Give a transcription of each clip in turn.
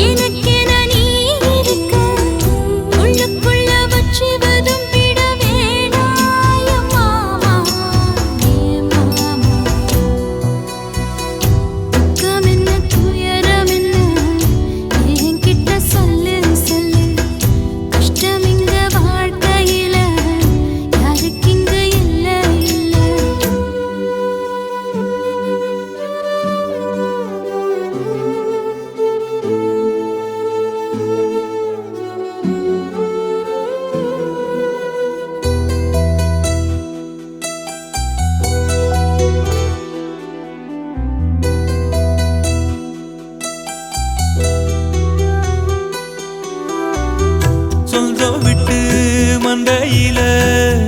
எனக்கென நீ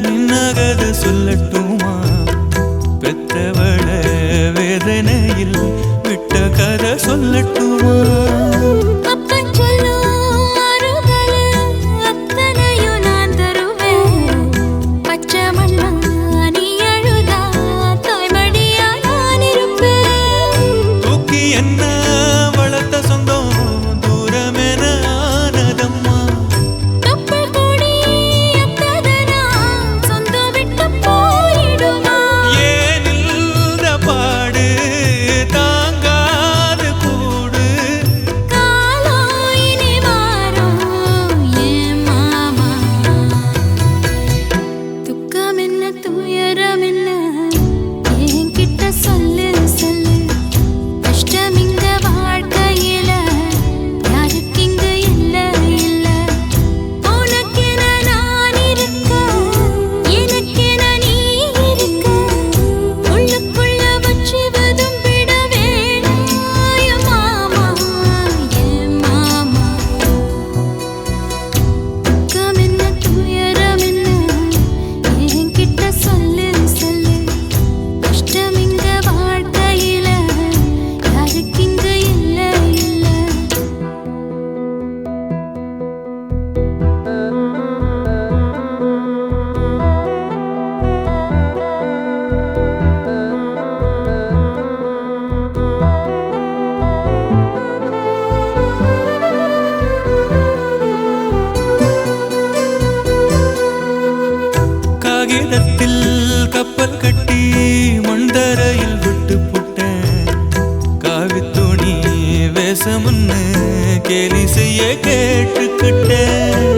நின்னகத சொல்லட்டுமா பெத்தவள வேதனையில் விட்ட கதை சொல்லட்டுமா கப்பல் கட்டி மண்டரையில் விட்டு புட்டேன் காவி துணி வேசமுன்னு கேலி செய்ய கேட்டுக்கிட்டேன்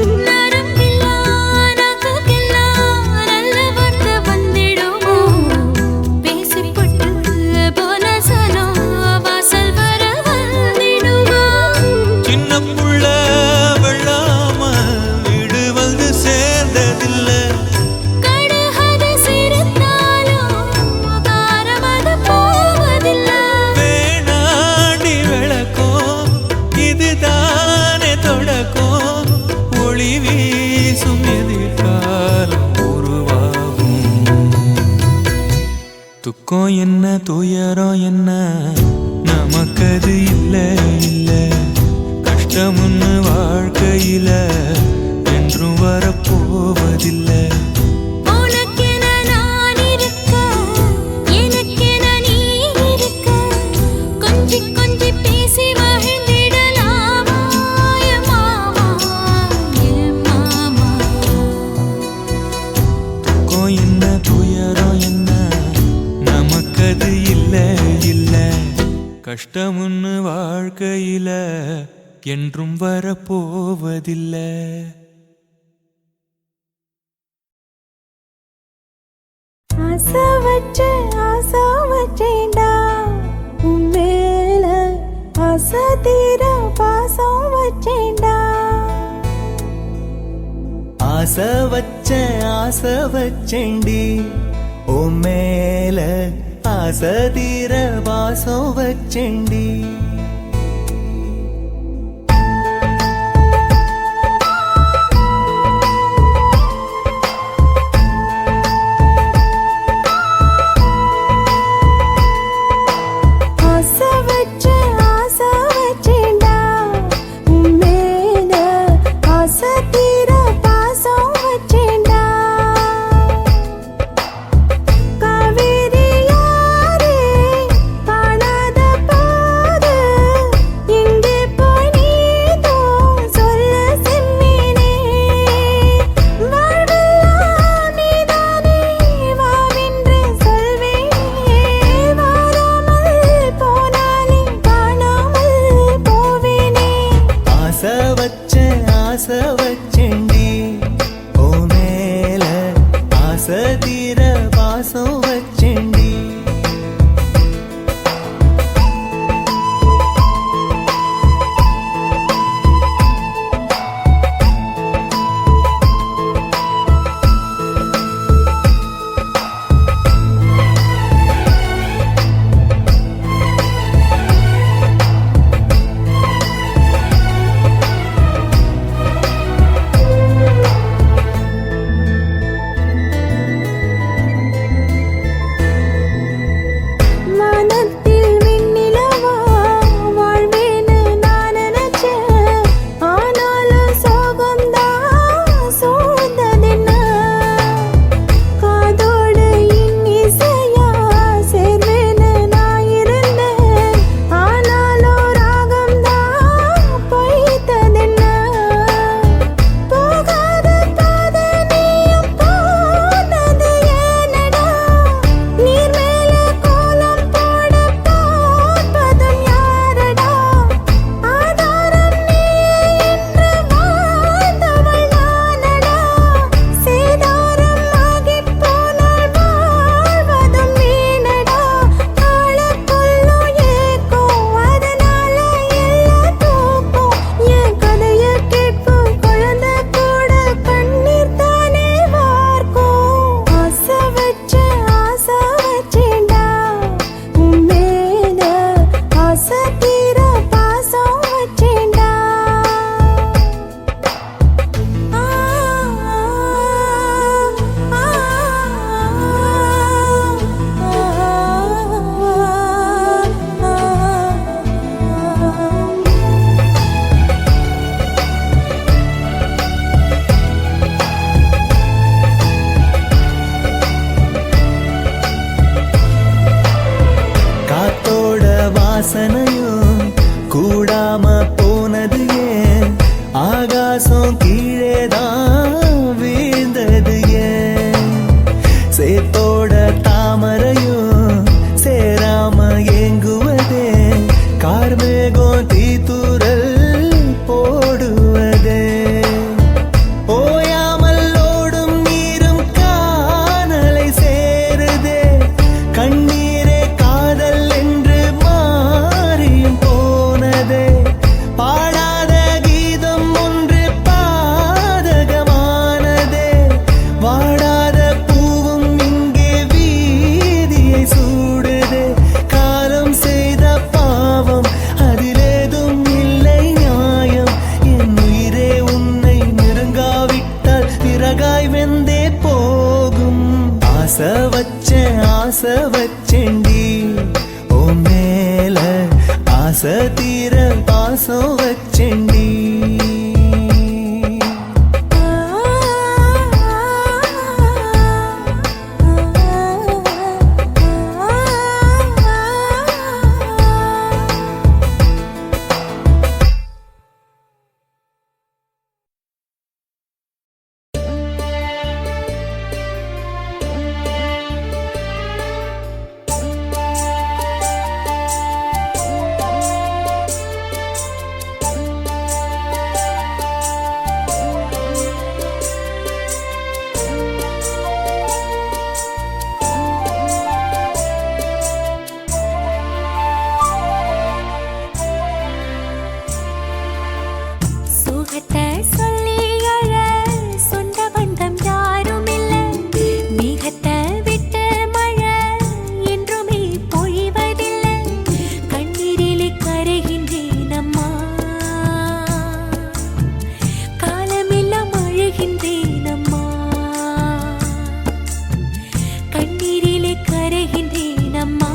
துக்கம் என்ன துயரம் என்ன நமக்கது இல்ல இல்ல கஷ்டம்னு வாழ்க்கையில என்றும் வரப்போவதில்லை கஷ்டமுன்னு வாழ்க்கையில என்றும் வரப்போவதில்லை ஆசை வச்சேன்டா உன் மேல ஆசை தீர பாசம் வச்சேன்டா ஆசை வச்சேன்டி உன் மேல ஆசை தீர வாசம் வச்சேன்டி வாசனையும் கூடாம போனது ஏன் ஆகாசம் கீழேதான் வீழ்ந்தது ஏன் சேத்தோட தாமரையும் சேராம ஏங்குவதே கார்மேகம் தீத்துரல் போடுவதே ஓயாமல் ஓடும் நீரும் காணலை சேருதே கண்ணீரே காதல் என்று மாறியும் போனதே பாடாத கீதம் ஒன்று பாதகமானதே வாடாத பூவும் இங்கே வீதியை சூடுதே காலம் செய்த பாவம் அதிலேதும் இல்லை நியாயம் என் உயிரே உன்னை நெருங்காவிட்டால் விறகாய் வெந்தே போகும் ஆசை வச்சேன்டி ஓ மேல ஆசை தீர பாசம் வச்சேன்டி சுகத்தை சொல்லி அழ சொந்த பந்தம் யாரும் இல்ல மேகத்தை விட்டு மழை என்றுமே பொழிவதில்லை கண்ணீரிலே கரைகின்றேன் அம்மா காலமெல்லாம் அழுகின்றேன் அம்மா கண்ணீரிலே கரைகின்றேன் அம்மா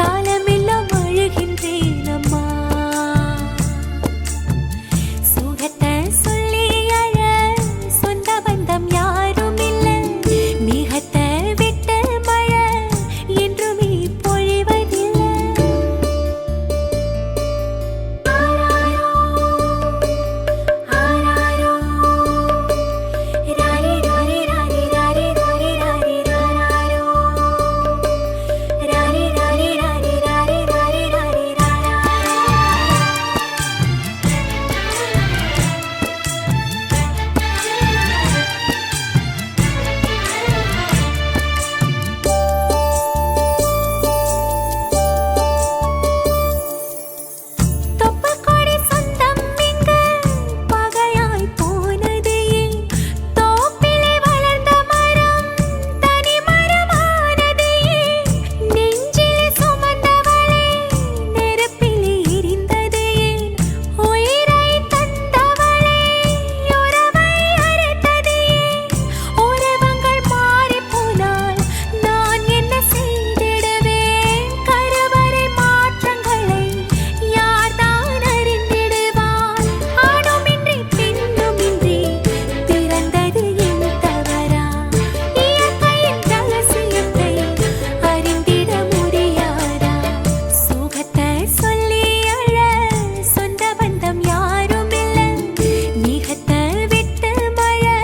காலமெல்லாம் அழுகின்றேன் அம்மா சுகத்தை சொல்லி அழ சொந்த பந்தம் யாரும் இல்ல மேகத்தை விட்டு மழை என்றுமே பொழிவதில்லை ஆராரோ ஆராரோ ராரி ராரி ராரி ராரி ராரி ராரி ராராரோ ராரி ராரி ராரி ராரி ராரி ராரி ராராரோ தொப்பக்கொடி சொந்தம் இங்கு பகையாய் போனதே தோப்பிலே வளர்ந்த மரம் தனி மரமானதே நெஞ்சிலே சுமந்தவளே நெருப்பிலே எரிந்ததே உயிரை தந்தவளே உறவை அறுத்ததே உறவங்கள் மாறிப் போனால் நான் என்ன செய்திடுவேன் கருவறை மாற்றங்களை யார்தான் அறிந்திடுவார் ஆணுமின்றி பெண்ணுமின்றி பிறந்தது என் தவறா இயற்கையின் ரகசியத்தை அறிந்திட முடியாதா சுகத்தை சொல்லி அழ சொந்த பந்தம் யாரும் இல்ல மேகத்தை விட்டு மழை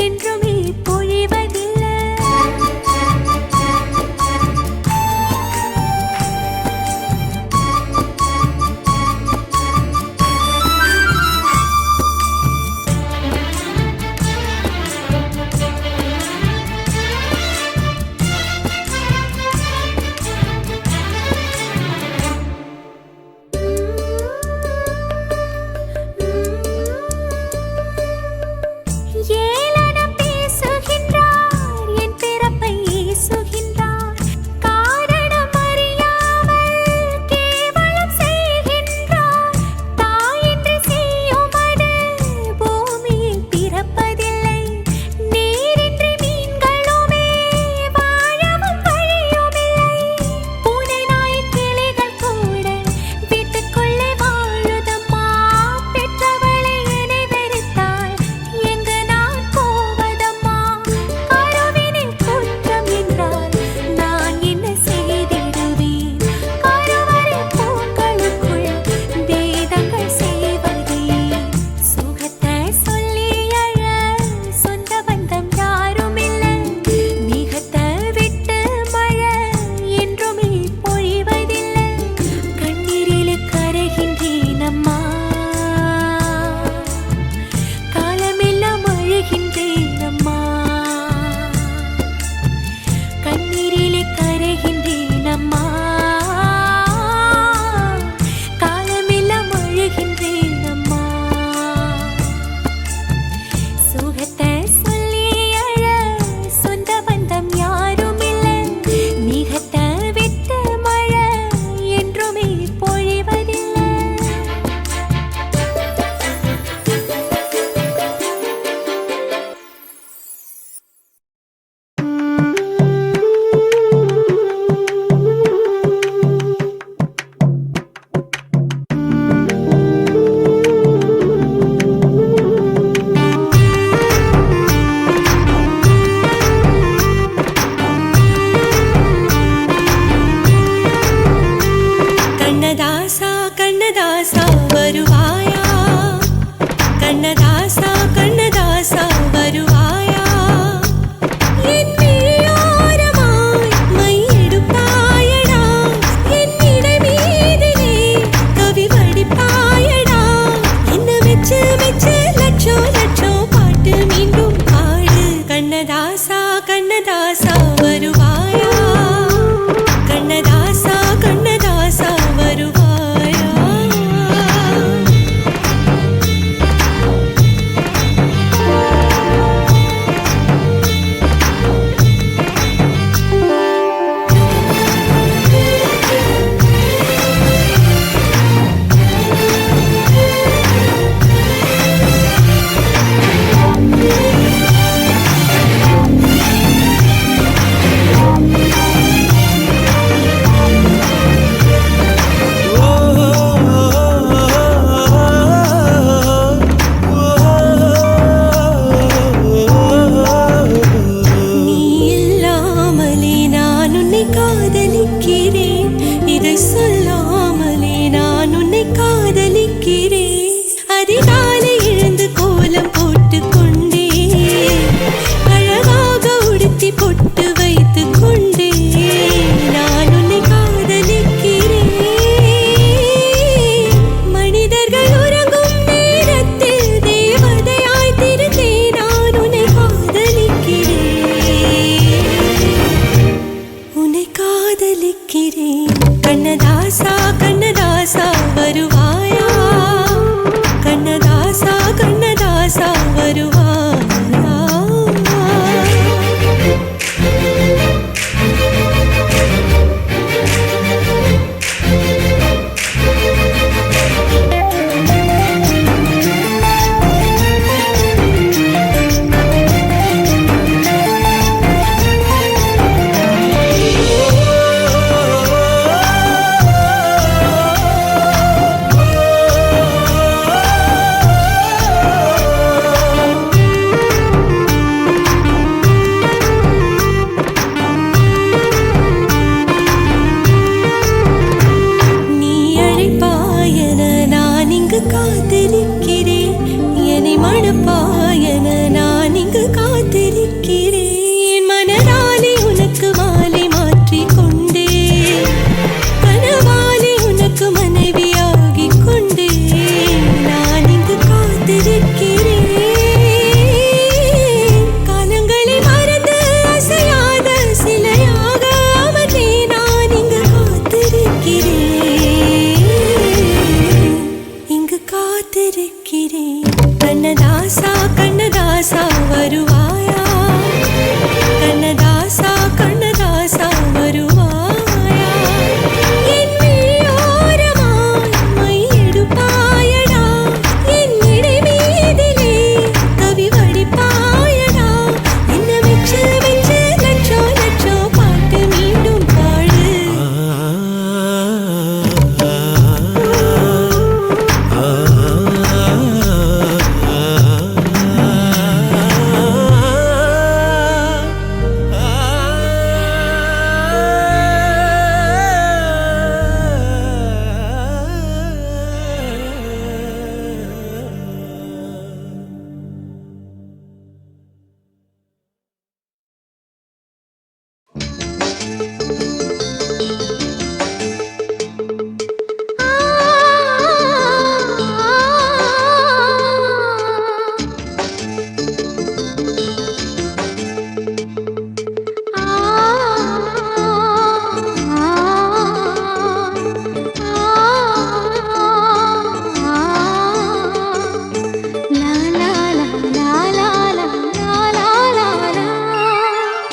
என்றுமே பொழிவதில்லை ஏளனம் பேசுகின்றார் என் பிறப்பை ஏசுகின்றார் காரணம் அறியாமல் கேவலம் செய்கின்றார் தாயின்றி செய்யும் அது பூமியில் பிறப்பதில்லை நீரின்றி மீன்களுமே வாழவும் வழியுமில்லை பூனை நாய் கிளிகள் கூட வீட்டுக்குள்ளே வாழுதம்மா பெற்றவளை என்னை வெறுத்தாள் எங்கு நான்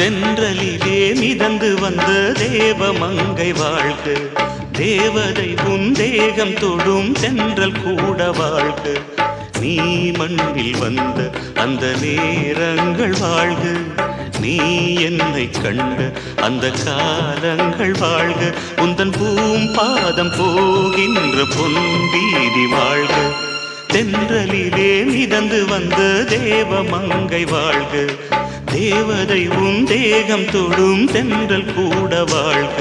தென்றலிலே மிதந்து வந்த தேவ மங்கை வாழ்க, தேவதை உன் தேகம் தொடும் தென்றல் கூட வாழ்க. நீ மண்ணில் வந்த அந்த நேரங்கள் வாழ்க, நீ என்னை கண்ட அந்த காலங்கள் வாழ்க. உந்தன் பூம்பாதம் போகின்ற பொன் வீதி வாழ்க, தென்றலிலே மிதந்து வந்த தேவ மங்கை வாழ்க, தேவதை உன் தேகம் தொடும் தென்றல் கூட வாழ்க.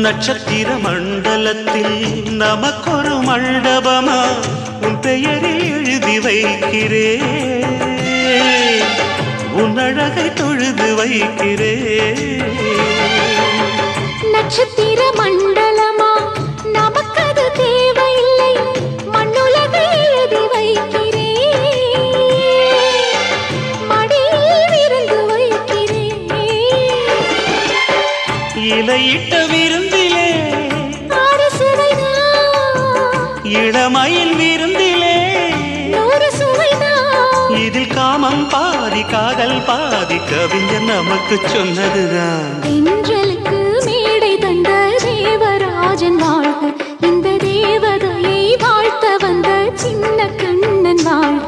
நட்சத்திர மண்டலத்தில் நமக்கொரு மண்டபமா உன் பெயரில் எழுதி வைக்கிறே, உன் அழகை தொழுது வைக்கிறே. நட்சத்திர மண்டலமா நமக்கது தேவையில்லை, மண்ணுலகை எழுதி வைக்கிறே, மடியில் விருந்து வைக்கிறே. இலையிட்ட விருந்திலே இளமயில் விருந்திலே இதில் காமம் பாதி காதல் பாதி கவிஞர் நமக்கு சொன்னதுதான். தென்றலுக்கு மேடை தந்த தேவராஜன் வாழ்க, இந்த தேவதையை வாழ்த்த வந்த சின்ன கண்ணன் வாழ்க.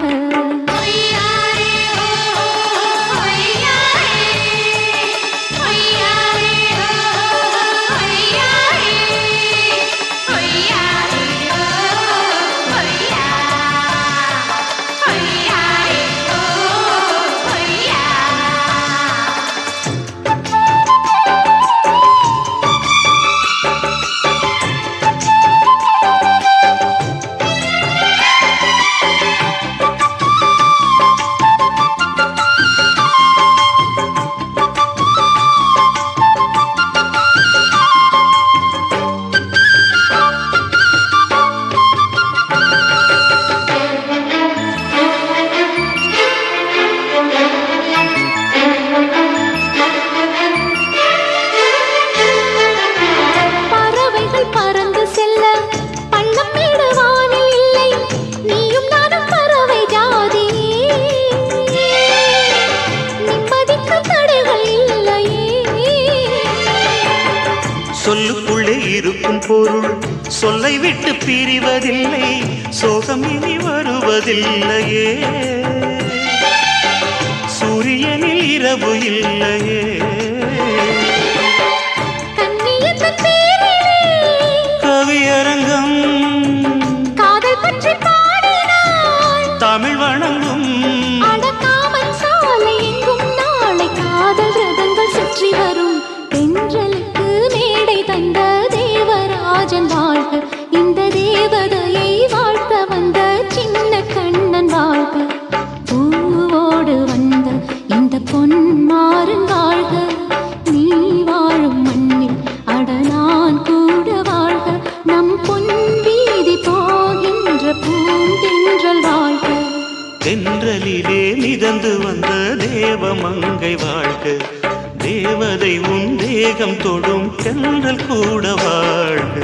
சொல்லுக்குள்ளே இருக்கும் பொருள் சொல்லை விட்டு பிரிவதில்லை, சோகம் இனி வருவதில்லையே, சூரியனில் இரவு இல்லையே. கவியரங்கம் காதல் பற்றி பாடினாள், தமிழ் வணங்கும் அடக்காமல் சாலை எங்கும் நாளை காதல் ரதங்கள் சுற்றி வரும். தென்றலுக்கு மேடை தந்த தேவராஜன் வாழ்க, இந்த தேவதையை வாழ்த்த வந்த சின்ன கண்ணன் வாழ்க. பூவோடு வந்த இந்த பொன்மாறன் வாழ்க, நீ வாழும் மண்ணில் அட நான் கூட வாழ்க. நம் பொன் வீதி போகின்ற பூந்தென்றல் வாழ்க, தென்றலிலே மிதந்து வந்த தேவ மங்கை வாழ்க, தேவதை உன் தேகம் தொடும் தென்றல் கூட வாழ்க.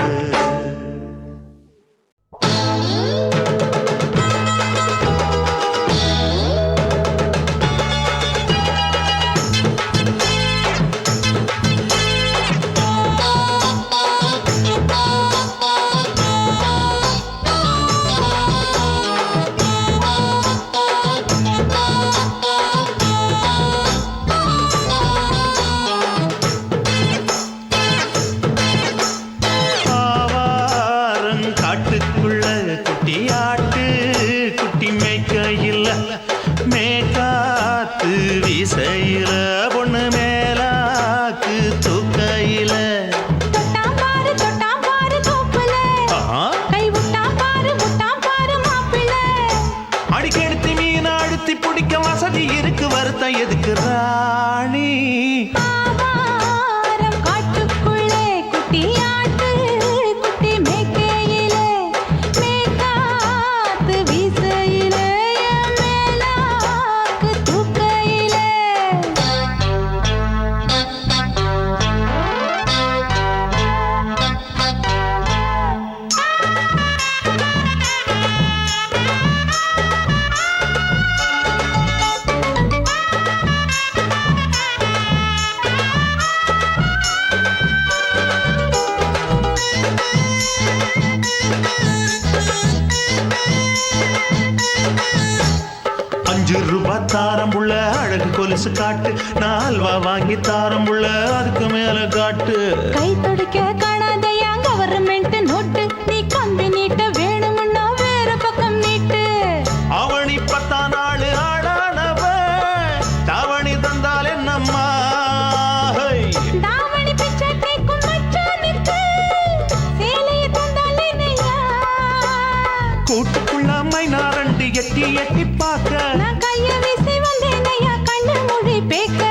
வருத்த எதுக்கு ராணி ஆவாரம் காட்டுக்குள்ளே குட்டியாட்டு குட்டி மேய்க்கையிலே மேய்காத்து வீசையிலே மேலாக்கு தூக்கையிலே ₹5 தாரம் புள்ள அழகு கொலுசு காட்டு நான் அல்வா வாங்கி தாரம் புள்ள அதுக்கு மேல காட்டு கை துடிக்க காணாதையா கவர்மெண்ட் நோட்டு நீ கம்பி நீட்ட வேணும்னா வேற பக்கம் நீட்டு அவனி 10 நாள் ஆடானவ தாவணி தந்தால் என்னம்மா தாவணி பிச்சை கேக்கும் மச்சானுக்கு சேலையை தந்தாலே நையா கூட்டுக்குள்ள மைனாரண்டு எட்டி எட்டி பார்க்க நான் கைய வீசி வந்தேன் ஐயா கண்ணு மொழி பேக்க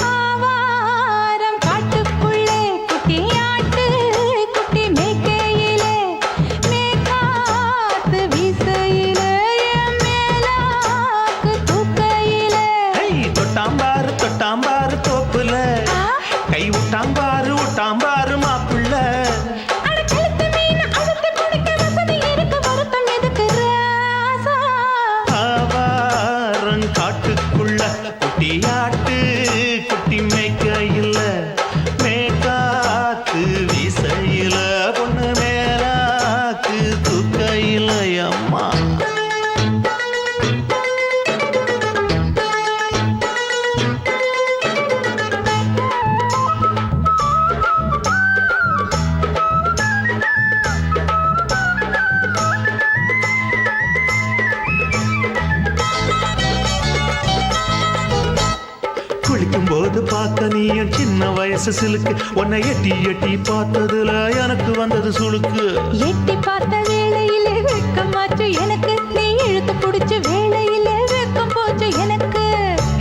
ஆவாரம் காட்டுக்குள்ளே குட்டியாட்டு குட்டி மேய்க்கையிலே மேய்காத்து வீசையிலே மேலாக்கு தூக்கையிலே தொட்டாம்பாரு தோப்புல கை விட்டாம்பாரு மாப்பிள்ள அட கழுத்து மீன் அழுத்தி பிடிக்க வசதி இருக்கு வருத்தம் எதுக்கு ராசா ஆவாரம் காட்டுக்குள்ள குட்டியாட்டு குட்டி மேய்க்கையில மேற்காத்து வீசையில பொண்ணு மேலாக்கு தூக்கையில அம்மா குளிக்கும் போது பார்த்த நீயும் சின்ன வயசு சிலுக்கு உன்னை எட்டி எட்டி பார்த்ததுல எனக்கு வந்தது சுளுக்கு எட்டி பார்த்த வேளையிலே வெட்கமாச்சு எனக்கு நீ இழுத்து பிடிச்ச வேளையிலே வெட்கம் போச்சு எனக்கு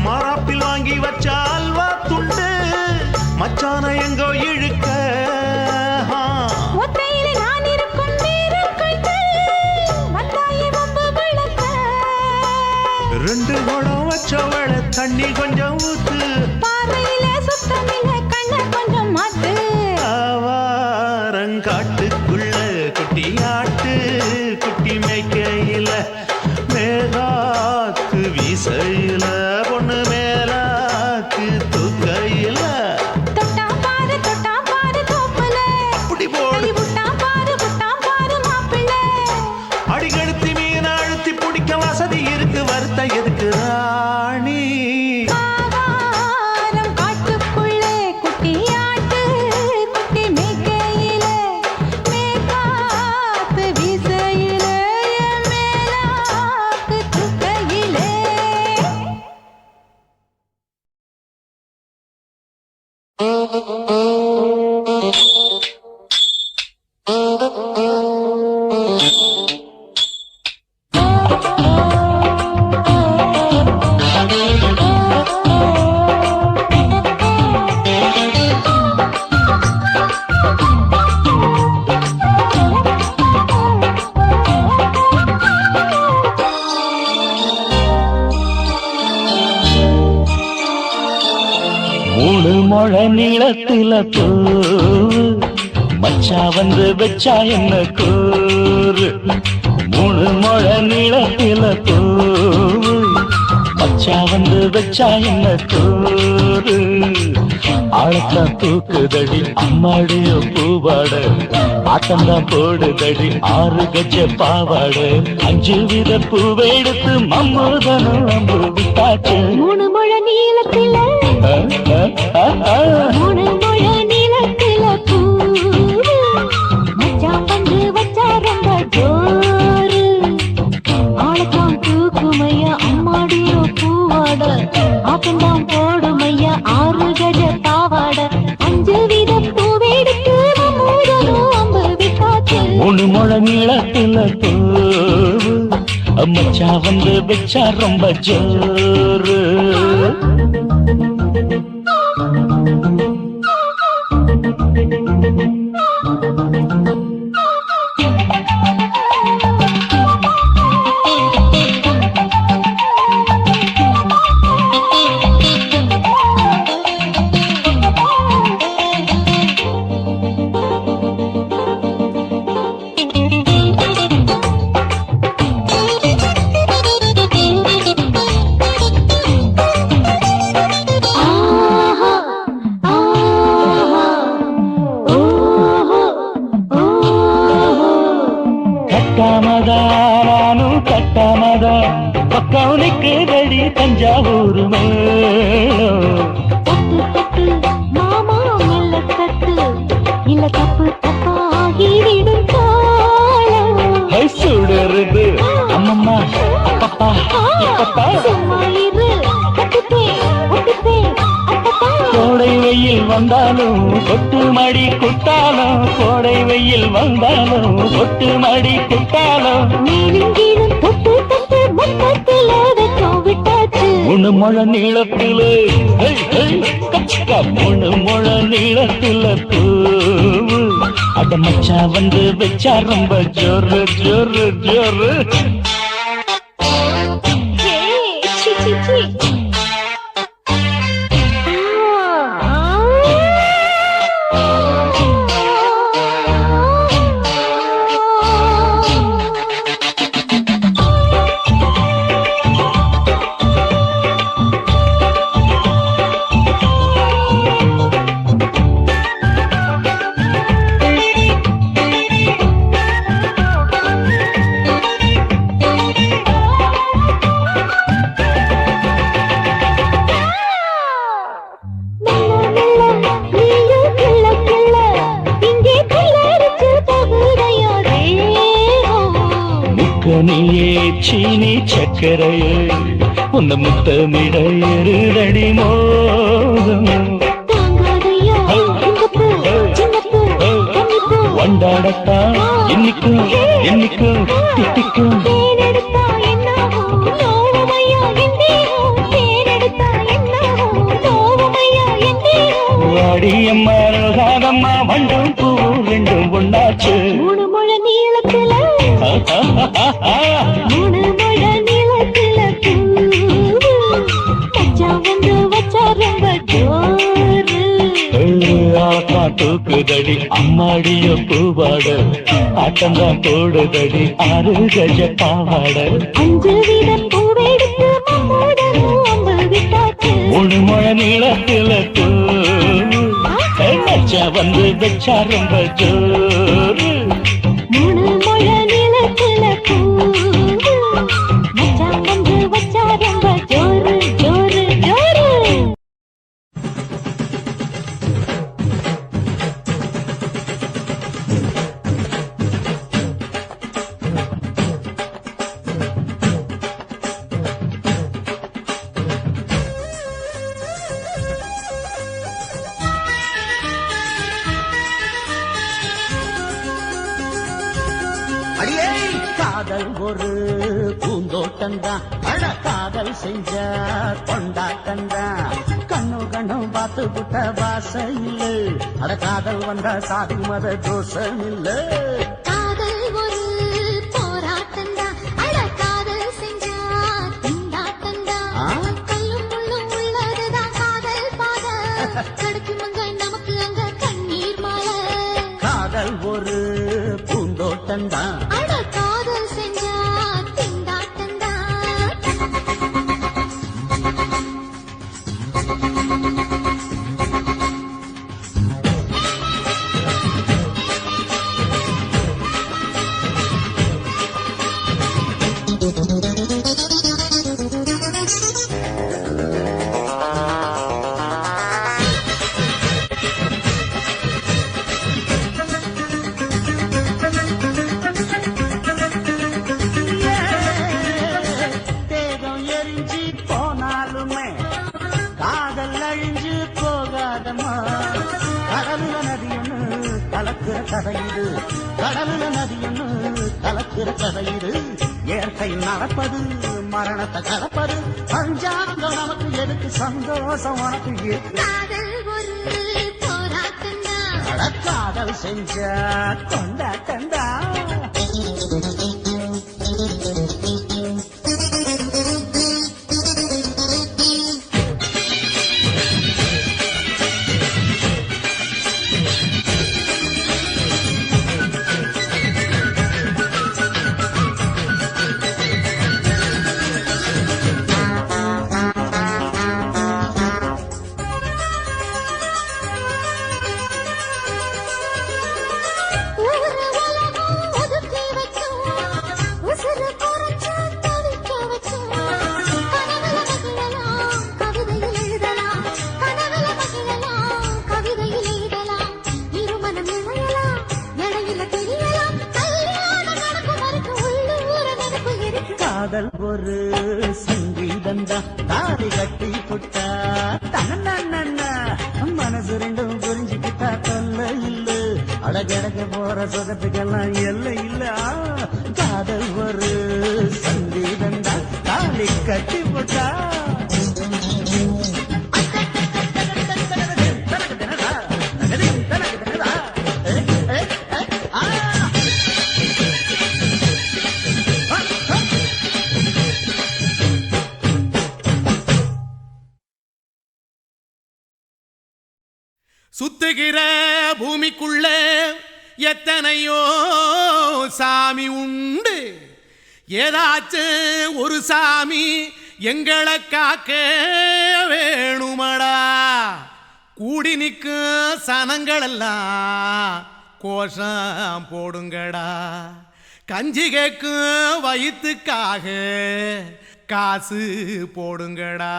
மாறாப்பில் வாங்கி வச்ச அல்வா துண்டு மச்சான எங்கோ இழுக்க ஒத்தையிலே நான் இருக்கும் நேரம் கண்டு வந்தாயே வம்பு விளக்க 2 குடம் வச்சவள தண்ணி கொஞ்சம் ஊத்து பார்வையிலே சுத்தமில்லை கண்ணை கொஞ்சம் மாத்து ஆவாரங்காட்டுக்குள்ள குட்டியாட்டு குட்டி மேய்க்கையில மேலாக்கு வீசையில பொண்ணு மேலாக்கு தூக்கையில தொட்டாம் பாரு தோப்புல அப்படி போடு கை விட்டாம் பாரு மாப்பிள்ளை அடிகழுத்தி மீன் அழுத்தி பிடிக்க வசதி இருக்கு வருத்த எதுக்கு ராணி ஆவாரம் காட்டுக்குள்ளே குட்டியாட்டு குட்டி மேய்க்கையிலே மேய்காத்து வீசையிலே மேலாக்கு தூக்கையிலே மூணு முழ நீளத்தில பூவு மச்சா வந்து வச்சா என்ன கூறு 3 முழ நீளத்தில பூவு மச்சா வந்து வச்சா என்ன கூறு ஆழத்தான் தூக்குதடி அம்மாடியோ பூவாட ஆட்டம்தான் போடுதடி 6 கஜ பாவாட 5 வித பூவை எடுத்து மம்மூதனும் அம்பு விட்டாச்சு 3 முழ நீளத்தில 3 முழ நீளத்தில பூவு மச்சான் வந்து வச்சா ரொம்ப ஜோரு ஆளத்தான் தூக்குமையா அம்மாடியோ பூவாட ஆட்டம்தான் போடுமையா 6 கஜ பாவாட 5 வித பூவை எடுத்து மம்மூதனும் அம்பு விட்டாச்சு 3 முழ நீளத்தில பூவு மச்சா வந்து வச்சா ரொம்ப ஜோரு வைக்காமதானும் கட்டாமதா பக்கம் நிற்குதடி தஞ்சாவூர் மேளம். தட்டு தட்டு மாமா மெல்ல தட்டு இல்ல தப்பு தப்பாகிவிடும் காலம். சுடருது அம்மம்மா அப்பப்பா இப்பப்பா. சும்மா இரு கட்டுப்பேன் ஒட்டுப்பேன் அப்பப்பா. கோடை வெயில் வந்தாலும் கொட்டு மடி குத்தாலும் கோடை வெயில் வந்தாலும் கொட்டு மடி குத்தாலும் மேலும் கீழும் தொட்டு தொட்டு மொத்தத்தில் வெக்கம் விட்டாச்சு. மூணு முழ நீளத்தில மூணு முழ நீளத்தில பூவு அட மச்சா வந்து வச்சா ரொம்ப ஜோரு ஜோரு ஜோரு. ஏய், சீ, சீ, சீ. நீயே சீனி சக்கரையே உன்ன முத்தமிட எருதடி மோகம். வண்டாடத்தான் இன்னிக்கும் என்னிக்கும் திட்டிக்கும் வாடியம்மா ரோசாதம்மா வண்டும் பூ ரெண்டும் ஒண்ணாச்சு. மூணு முழ நீளத்துல மூணு முழ நீளத்துல பூ வந்து வச்சா ரொம்ப ஜோரு. தூக்குதடி அம்மாடிய பூவாட ஆட்டந்தான் போடுதடி 6 கஜ பாவாட. 5 வீத பூவெடுத்து மம்மோடனும் அம்பு விட்டாச்சு. மூணு முழ நீளத்தில மச்சா வந்து வச்சா ரொம்ப ஜோரு. மூணு முழ நீளத்துல பூ மச்சான் வந்து வச்சா ரொம்ப ஜோரு ஜோரு ஜோரு. காதல் ஒரு பூந்தோட்டந்தான் அட காதல் செஞ்ச கொண்டாட்டந்தான். கண்ணு கண்ணும் பார்த்து புட்ட வாசம் இல்ல அட காதல் வந்தா சாதி மத தோஷம் இல்ல. காதல் ஒரு போராட்டந்தா அட காதல் செஞ்சா திண்டாட்டந்தா. கல்லும் முள்ளும் உள்ளதுதான் காதல் பாத கிடைக்கும் அங்க நமக்கு அங்க கண்ணீர் மாலை. காதல் ஒரு பூந்தோட்டந்தான் அட காதல் செஞ்சா திண்டாட்டந்தா. தேகம் எரிஞ்சு போனாலுமே காதல் அழிஞ்சு போகாதம்மா. கடலுல நதி ஒண்ணு கலக்குற கதையுது கடலுல நதி ஒண்ணு கலக்குற கதையுது. இயற்கை நடப்பது மரணத்தை கலப்பது பஞ்சாங்கம் நமக்கு எதுக்கு சந்தோஷம் உனக்கு இருக்கு. காதல் ஒரு போராட்டந்தா அட காதல் செஞ்ச கொண்டாட்டந்தா. ஊரு காதல் ஒரு சங்கீதந்தா தாலி கட்டி புட்டா தன்னா மனசு ரெண்டும் புரிஞ்சுக்கிட்டா தொல்ல இல்ல அடகடக போற சுகத்துக்கெல்லாம் எல்லை இல்ல காதல் ஒரு சங்கீதந்தா தாலி கட்டி புட்டா சுத்துகிற பூமிக்குள்ள எத்தனையோ சாமி உண்டு ஏதாச்சும் ஒரு சாமி எங்களை காக்க வேணுமடா கூடி நிற்கும் சனங்களெல்லாம் கோஷம் போடுங்கடா கஞ்சி கேக்கும் வயிற்றுக்காக காசு போடுங்கடா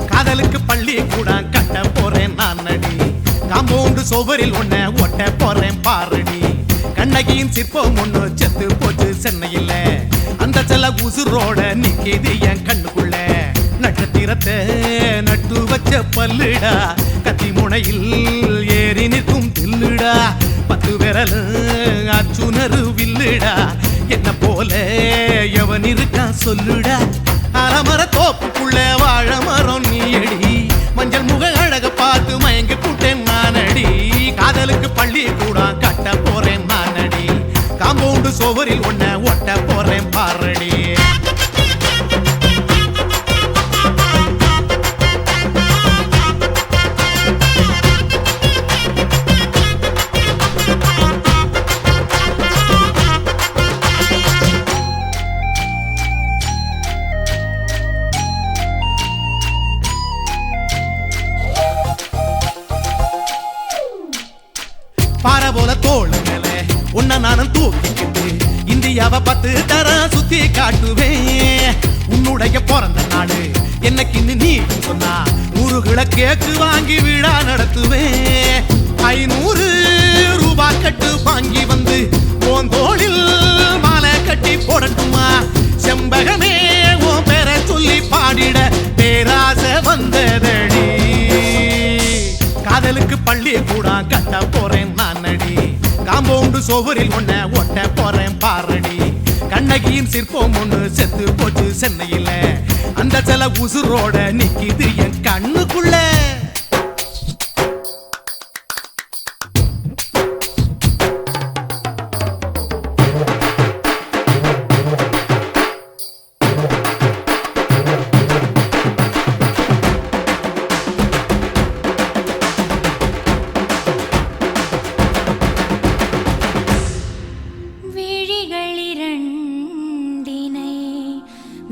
காதலுக்கு பள்ளி கூட கட்ட போறேன் நான் நடி காம்பவுண்டு சுவரில் ஒன்ன ஒட்ட போறேன் பாரடி கண்ணகியின் சிற்பம் ஒண்ணு செத்து போச்சு சென்னையில் அந்த செல்ல உசுரோட நிக்கிது என் கண்ணுக்குள்ள நட்சத்திரத்தை நட்டு வச்ச பல்லுடா கத்தி முனையில் ஏறி நிற்கும் தில்லுடா 10 விரல் அச்சுணரு வில்லுடா என்ன போல எவன் இருக்கா சொல்லுடா அலமர தோப்புக்குள்ள வாழ மரம் நீயடி மஞ்சள் முக அழக பார்த்து மயங்கி புட்டேன் நானடி காதலுக்கு பள்ளி கூட கட்ட போறேன் நானடி காம்பவுண்டு சுவரில் ஒன்ன ஒட்ட போறேன் பாரடி பாறை போல தோளு மேல உன்ன நானும் தூக்கிக்கிட்டு இந்தியாவை 10 தரம் சுத்தி காட்டுவேன் உன்னுடைய பிறந்த நாடு என்னைக்கு நீ சொன்னா 100 கிலோ கேக்கு வாங்கி விழா நடத்துவேன் 500 ரூபாய் கட்டு வாங்கி வந்து உன் தோளில் மாலை கட்டி போடட்டுமா செம்பகமே உன் பேரை சொல்லி பாடிட பேராசை வந்ததடி காதலுக்கு பள்ளி கூட கட்ட போறேன் நானடி காம்பவுண்டு சுவரில் ஒன்ன ஒட்ட போறேன் பாரடி கண்ணகியின் சிற்பம் ஒண்ணு செத்து போச்சு சென்னையில் அந்த சில உசுரோட நிக்கிது என் கண்ணுக்குள்ள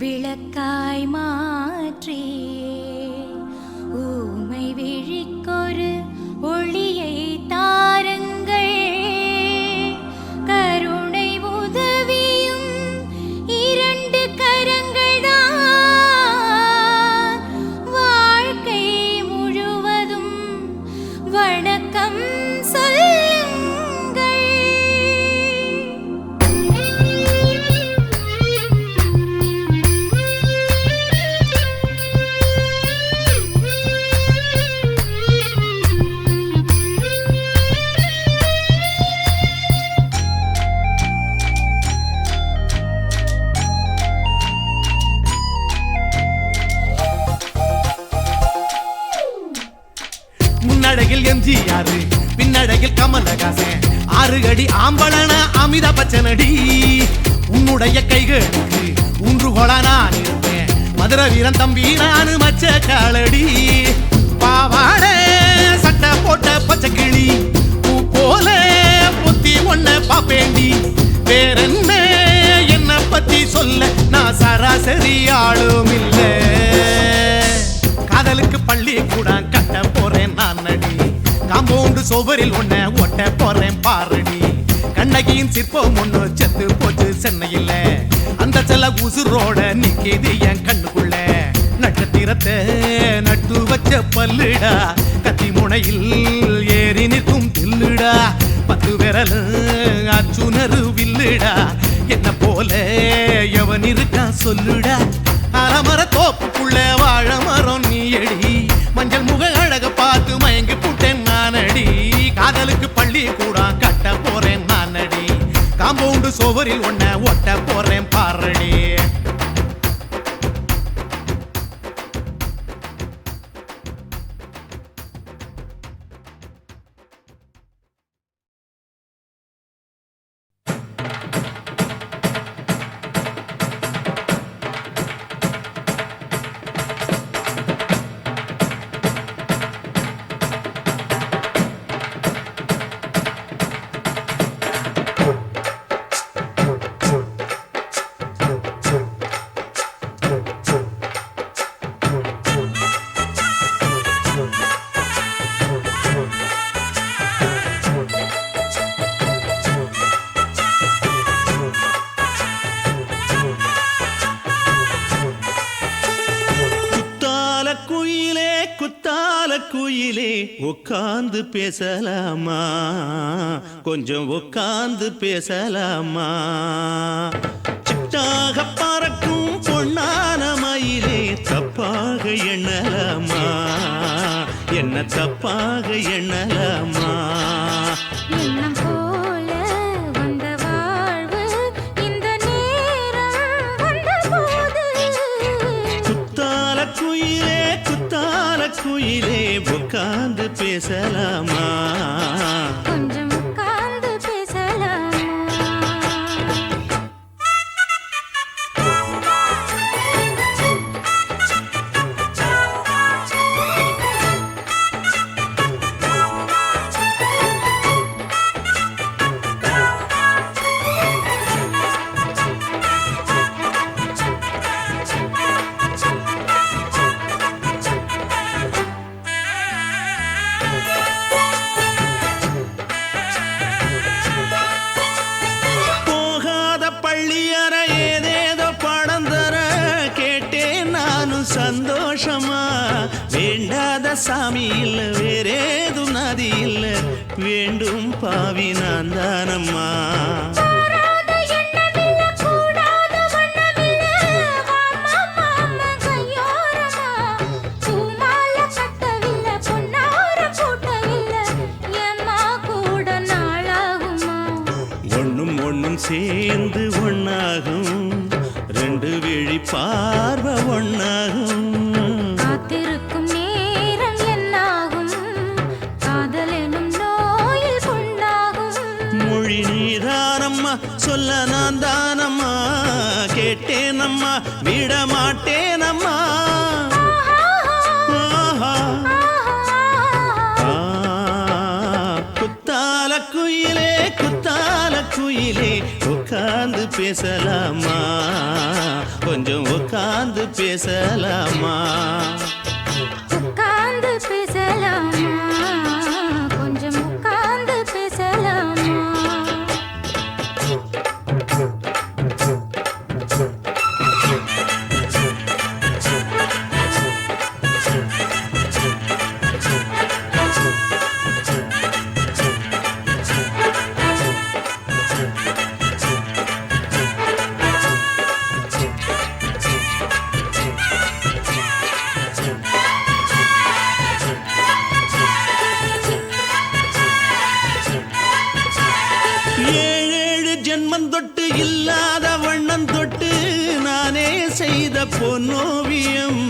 விளக்காய் மாற்றி ஊமை விழிக்கொரு ஒளியை தாருங்கள் கருணை உதவியும் 2 கரங்கள் தான் வாழ்க்கை முழுவதும் வணக்கம் முன்னழகில் எம்ஜிஆர் பின்னழகில் கமலஹாசன் 6 அடி ஆம்பளன அமிதாப் பச்சனடி உன்னுடைய கைகளுக்கு ஊன்றுகோலா நான் இருப்பேன் மதுரை வீரன் தம்பி நானு மச்ச காலடி பாவாடை சட்டை போட்ட பச்சை கிளி பூ போல பொத்தி ஒன்ன பாப்பேண்டி வேறென்ன என்ன பத்தி சொல்ல நான் சராசரி ஆளும் இல்ல. காதலுக்கு பள்ளி கூட கட்ட போறேன் நான் நடி, காம்பவுண்டு சுவரில் ஒன்ன ஒட்ட போறேன் பாரடி. கண்ணகியின் சிற்பம் ஒண்ணு செத்து போச்சு சென்னையில, அந்த செல்ல உசுரோட நிக்கிது என் கண்ணுக்குள்ள. நட்சத்திரத்தை நட்டு வச்ச பல்லுடா, கத்தி முனையில் ஏறி நிற்கும் தில்லுடா. 10 விரல் அச்சுணரு வில்லுடா, என்ன போல எவன் இருக்கா சொல்லுடா. அலமர தோப்புக்குள்ள வாழ மரம் நீயடி, மஞ்சள் முக அழக பார்த்து மயங்கி புட்டேன் நானடி. காதலுக்கு பள்ளி கூட கட்ட போறேன் நானடி, காம்பவுண்டு சுவரில் ஒன்ன ஒட்ட போறேன் பாரடி. குயிலே உட்கார்ந்து பேசலாமா, கொஞ்சம் உட்கார்ந்து பேசலாமா. சிட்டாக பறக்கும் பொன்னான மயிலே தப்பாக எண்ணலாமா, என்ன தப்பாக எண்ணலாமா. எண்ணம் போல வந்த வாழ்வு இந்த நேரம் வந்தபோது, குத்தால குயிலே குத்தால குயிலே உட்கார்ந்து பேசலாமா, கொஞ்சம் உட்கார்ந்து பேசலாமா. சந்தோஷமா வேண்டாத சாமி இல்ல, வேறேதும் நதி இல்ல, வேண்டும் பாவி நான் தானம்மா. ஒண்ணும் ஒண்ணும் சேர்ந்து ஒண்ணாகும், ரெண்டு விழி பார்வை ஒண்ணாகும். காத்திருக்கும் நேரம் என்னாகும், காதல் எனும் நோயில் கொண்டாகும். மொழி நீதானம்மா, சொல்ல நான் தானம்மா, கேட்டேனம்மா விட மாட்டேனம்மா. குத்தால குயிலே குத்தால குயிலே உட்கார்ந்து பேசலாமா, கொஞ்சம் உட்கார்ந்து பேசலாமா. உட்கார்ந்து பேசலாமா, கொஞ்சம் உட்கார்ந்து பேசலாமா. தொட்டு இல்லாத வண்ணம் தொட்டு நானே செய்த பொன்னோவியம்,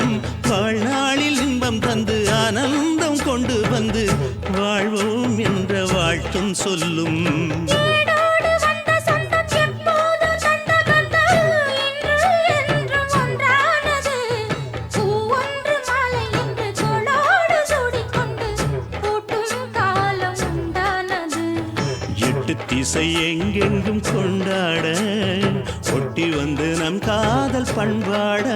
வாழ்நாளில் இன்பம் தந்து ஆனந்தம் கொண்டு வந்து வாழ்வோம் என்ற வாழ்த்தும் சொல்லும். திசை எங்கெங்கும் கொண்டாட ஒட்டி வந்து நம் காதல் பண்பாட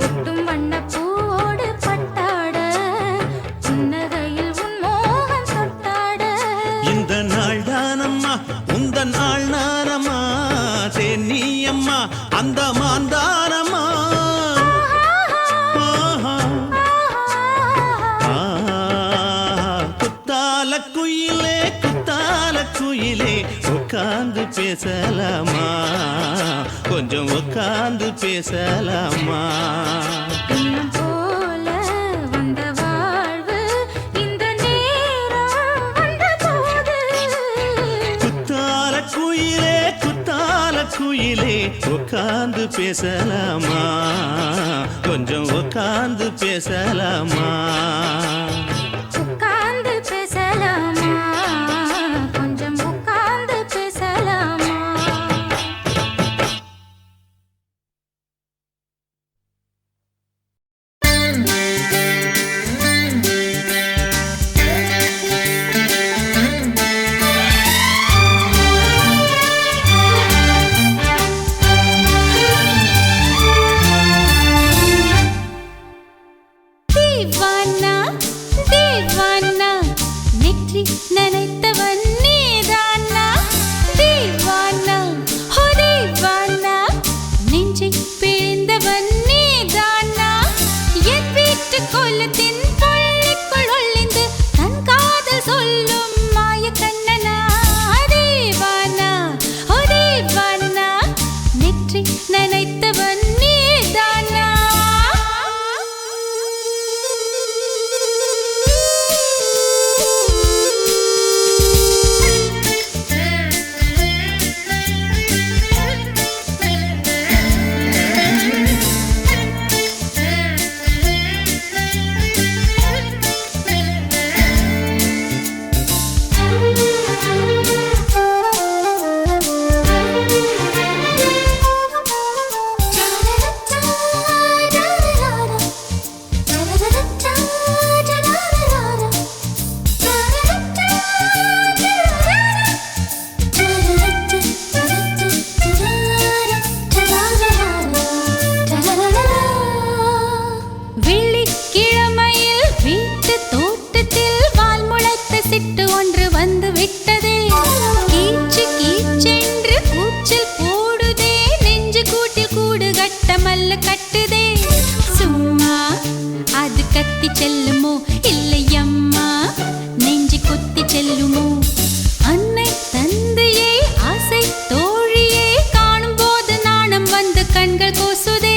ஒட்டும் வண்ணப்பூவோடு பட்டாட புன்னகையில் உன் மோகம் தொட்டாட இந்த நாள் தானம்மா உந்த நாள் நானம்மா தேனி அம்மா அந்த மாந்தானம்மா குத்தால குயிலே உட்கார்ந்து பேசலாமா கொஞ்சம் உட்கார்ந்து பேசலாமா இன்னும் போல வந்த வாழ்வு இந்த நேரம் வந்தபோது குத்தால குயிலே உட்கார்ந்து பேசலாமா கொஞ்சம் உட்கார்ந்து பேசலாமா உட்கார்ந்து பேசலாமா கொஞ்சம் உட்கார்ந்து பேசலாமா தீவானா தீவானா நெற்றி நனைத்தவன் நீதானா தீவானா ஹோ தீவானா நெஞ்சை பிழிந்தவன் நீதானா என் வீட்டு கோலத்தின் பள்ளிக்குள் ஒளிந்து தன் காதல் சொல்லும் மாய கண்ணனா தீவானா ஹோ தீவானா நெற்றி நனைத்தவன் நீதானா வெள்ளிக்கிழமையில் வீட்டு தோட்டத்தில் வால் முளைத்த சிட்டு ஒன்று வந்து விட்டதே கீச்சு கீச்சென்று கூச்சல் போடுதே நெஞ்சு கூட்டில் கூடு கட்ட மல்லு கட்டுதே சும்மா அது கத்தி செல்லுமோ இல்லையம்மா நெஞ்சு கொத்தி செல்லுமோ அன்னை தந்தையே ஆசை தோழியே காணும் போது நாணம் வந்து கண்கள் கூசுதே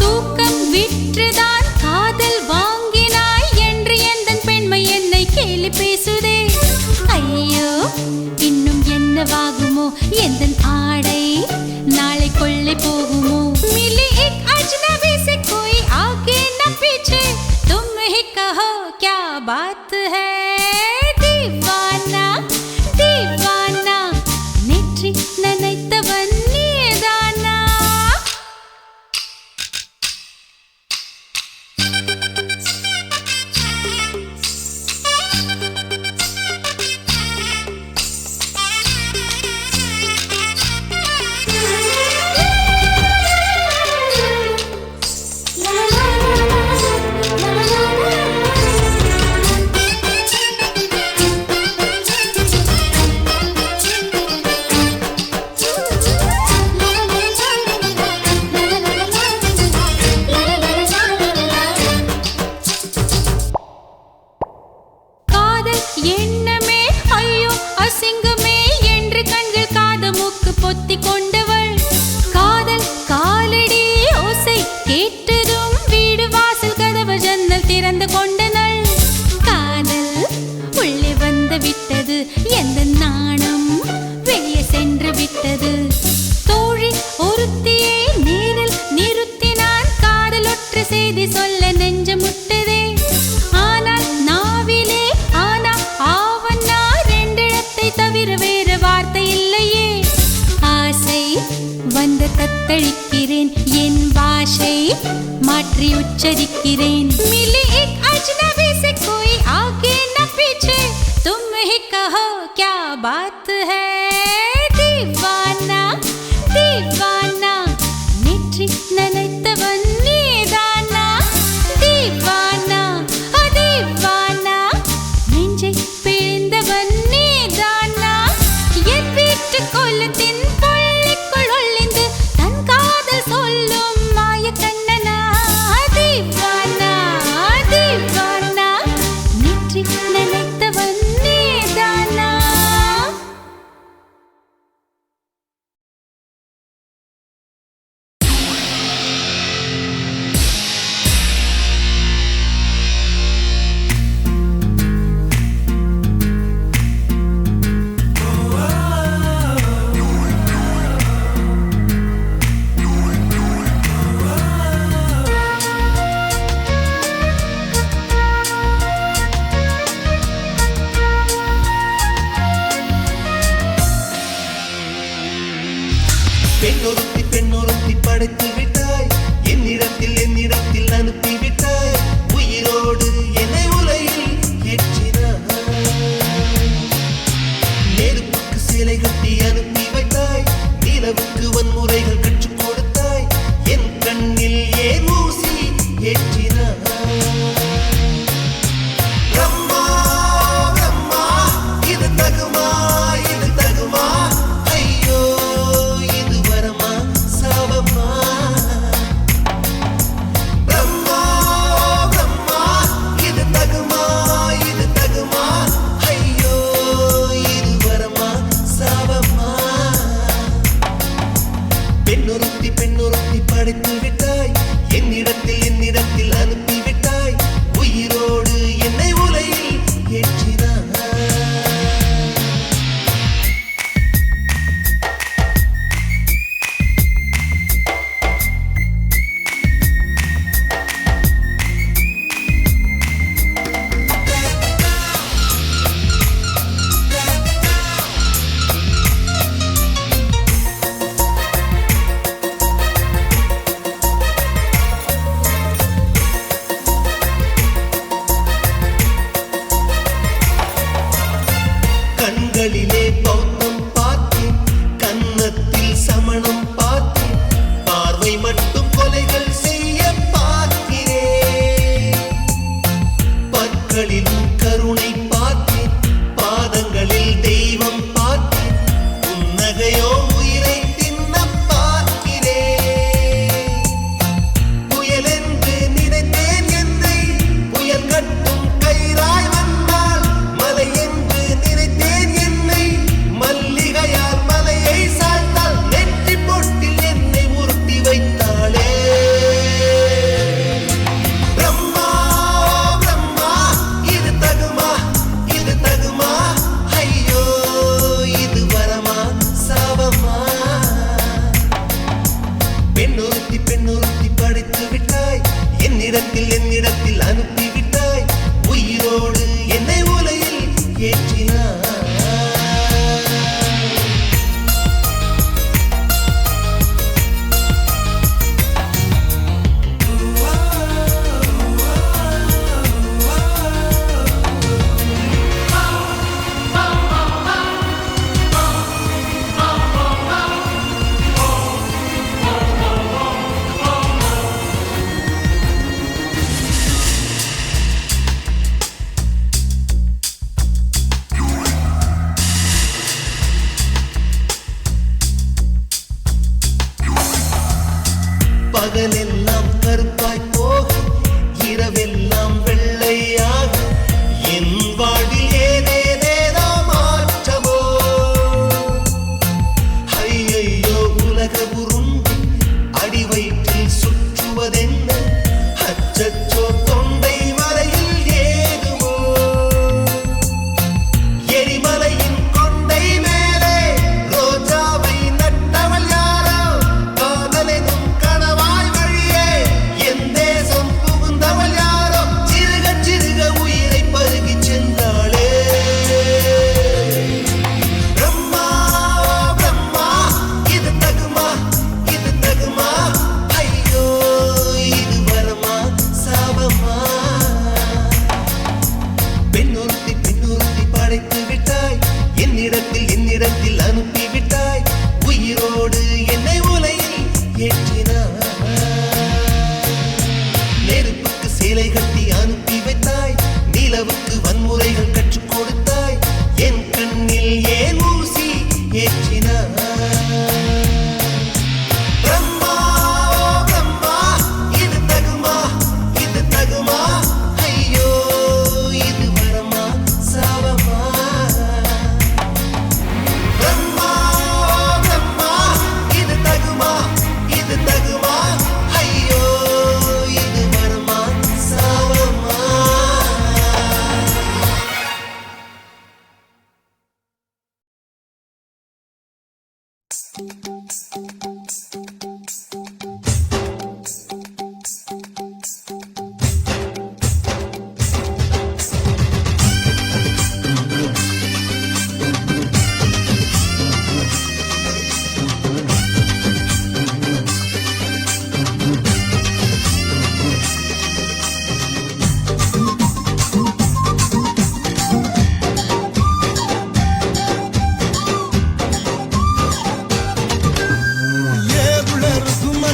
தூக்கம் விற்றுதான் காதல் வாங்கினாய் என்று எந்தன் பெண்மை என்னை கேலி பேசுதே ஐயோ இன்னும் என்னவாகுமோ எந்தன் ஆடை நாளை கொள்ளை போகுமோ मिली एक अजनबी से कोई आगे न पीछे तुम ही कहो क्या बात है दीवाना दीवाना नेற்றி நனைத்தவன் நீதானா காதல் எண்ணமே ஐயோ அசிங்கமே என்று கண்கள் காது மூக்கு பொத்தி கொண்டவள் காதல் காலடி ஓசை கேட்டதும் வீடு வாசல் கதவு ஜன்னல் திறந்து கொண்டனள் காதல் உள்ளே வந்து விட்டது எந்த நாணம் வெளியே சென்று விட்டது தோழி ஒருத்தியை நேரில் நிறுத்தினான் காதல் ஒற்று செய்தி சொல்ல நெஞ்சு முட்டதே ஆனால் நாவிலே ஆனா ஆவன்னா ரெண்டிடத்தை தவிர வேறு வார்த்தை இல்லையே ஆசை வந்து தத்தளிக்கிறேன் என் பாஷை மாற்றி உச்சரிக்கிறேன் मिली एक अजनबी से कोई आगे न पीछे तुम ही कहो क्या बात है दीवाना दीवाना नेற்றி பெண்ணொருத்தி படைத்து விட்டாய் என்னிடத்தில் அனுப்பி விட்டாய் உயிரோடு என்னை உலையில் ஏற்றினாய் நெருப்புக்கு சிலை கட்டி அனுப்பி வைத்தாய் நிலவுக்கு வன்முறைகள் கற்றுக் கொடுத்தாய் என் கண்ணில் ஏன் ஊசி ஏற்றினாய் பிரம்மா பிரம்மா இது தகுமா ஐயோ இது வரமா சாபமா பிரம்மா பிரம்மா இது தகுமா ஐயோ இது வரமா சாபமா பெண்ணொருத்தி படைத்து விட்டாய் என்னிடத்தில் அனுப்பி விட்டாய் உயிரோடு என்னை உலையில் ஏற்றினாய் கண்களிலே பௌத்தம் பார்த்தேன் கன்னத்தில் சமணம் பார்த்தேன் பார்வை மட்டும் கொலைகள் செய்ய பார்க்கிறேன் பற்களிலும் கருணை பார்த்தேன் பாதங்களில் தெய்வம் பார்த்தேன் புன்னகையோ உயிரை தின்ன பார்க்கிறேன் புயல் என்று நினைத்தேன் என்னை புயல் கட்டும் கயிறாய் வந்தால் மலை என்று நினைத்தேன் என்னை மல்லிகையால் மலையை சாய்த்தால் நெற்றி பொட்டில் என்னை உருட்டி வைத்தாளே பிரம்மா பிரம்மா இது தகுமா ஐயோ இது வரமா சாபமா பெண்ணொருத்தி படைத்து விட்டாய் என்னிடத்தில் அனுப்பி விட்டாய் உயிரோடு என்னை உலையில் ஏற்றினாய் பகலெல்லாம் கருப்பாய் போக இரவெல்லாம் வெள்ளையாக என் வாழ்வில் ஏதேதேதோ மாற்றமோ ஐயையோ உலக உருண்டு அடி வயிற்றில் சுற்றுவதென்ன அச்சச்சோ தொண்டை வரையில் ஏதுமோ எரிமலையின் கொண்டை மேலே ரோஜாவை நட்டவள் யாரோ காதலெனும் கணவாய் வழியே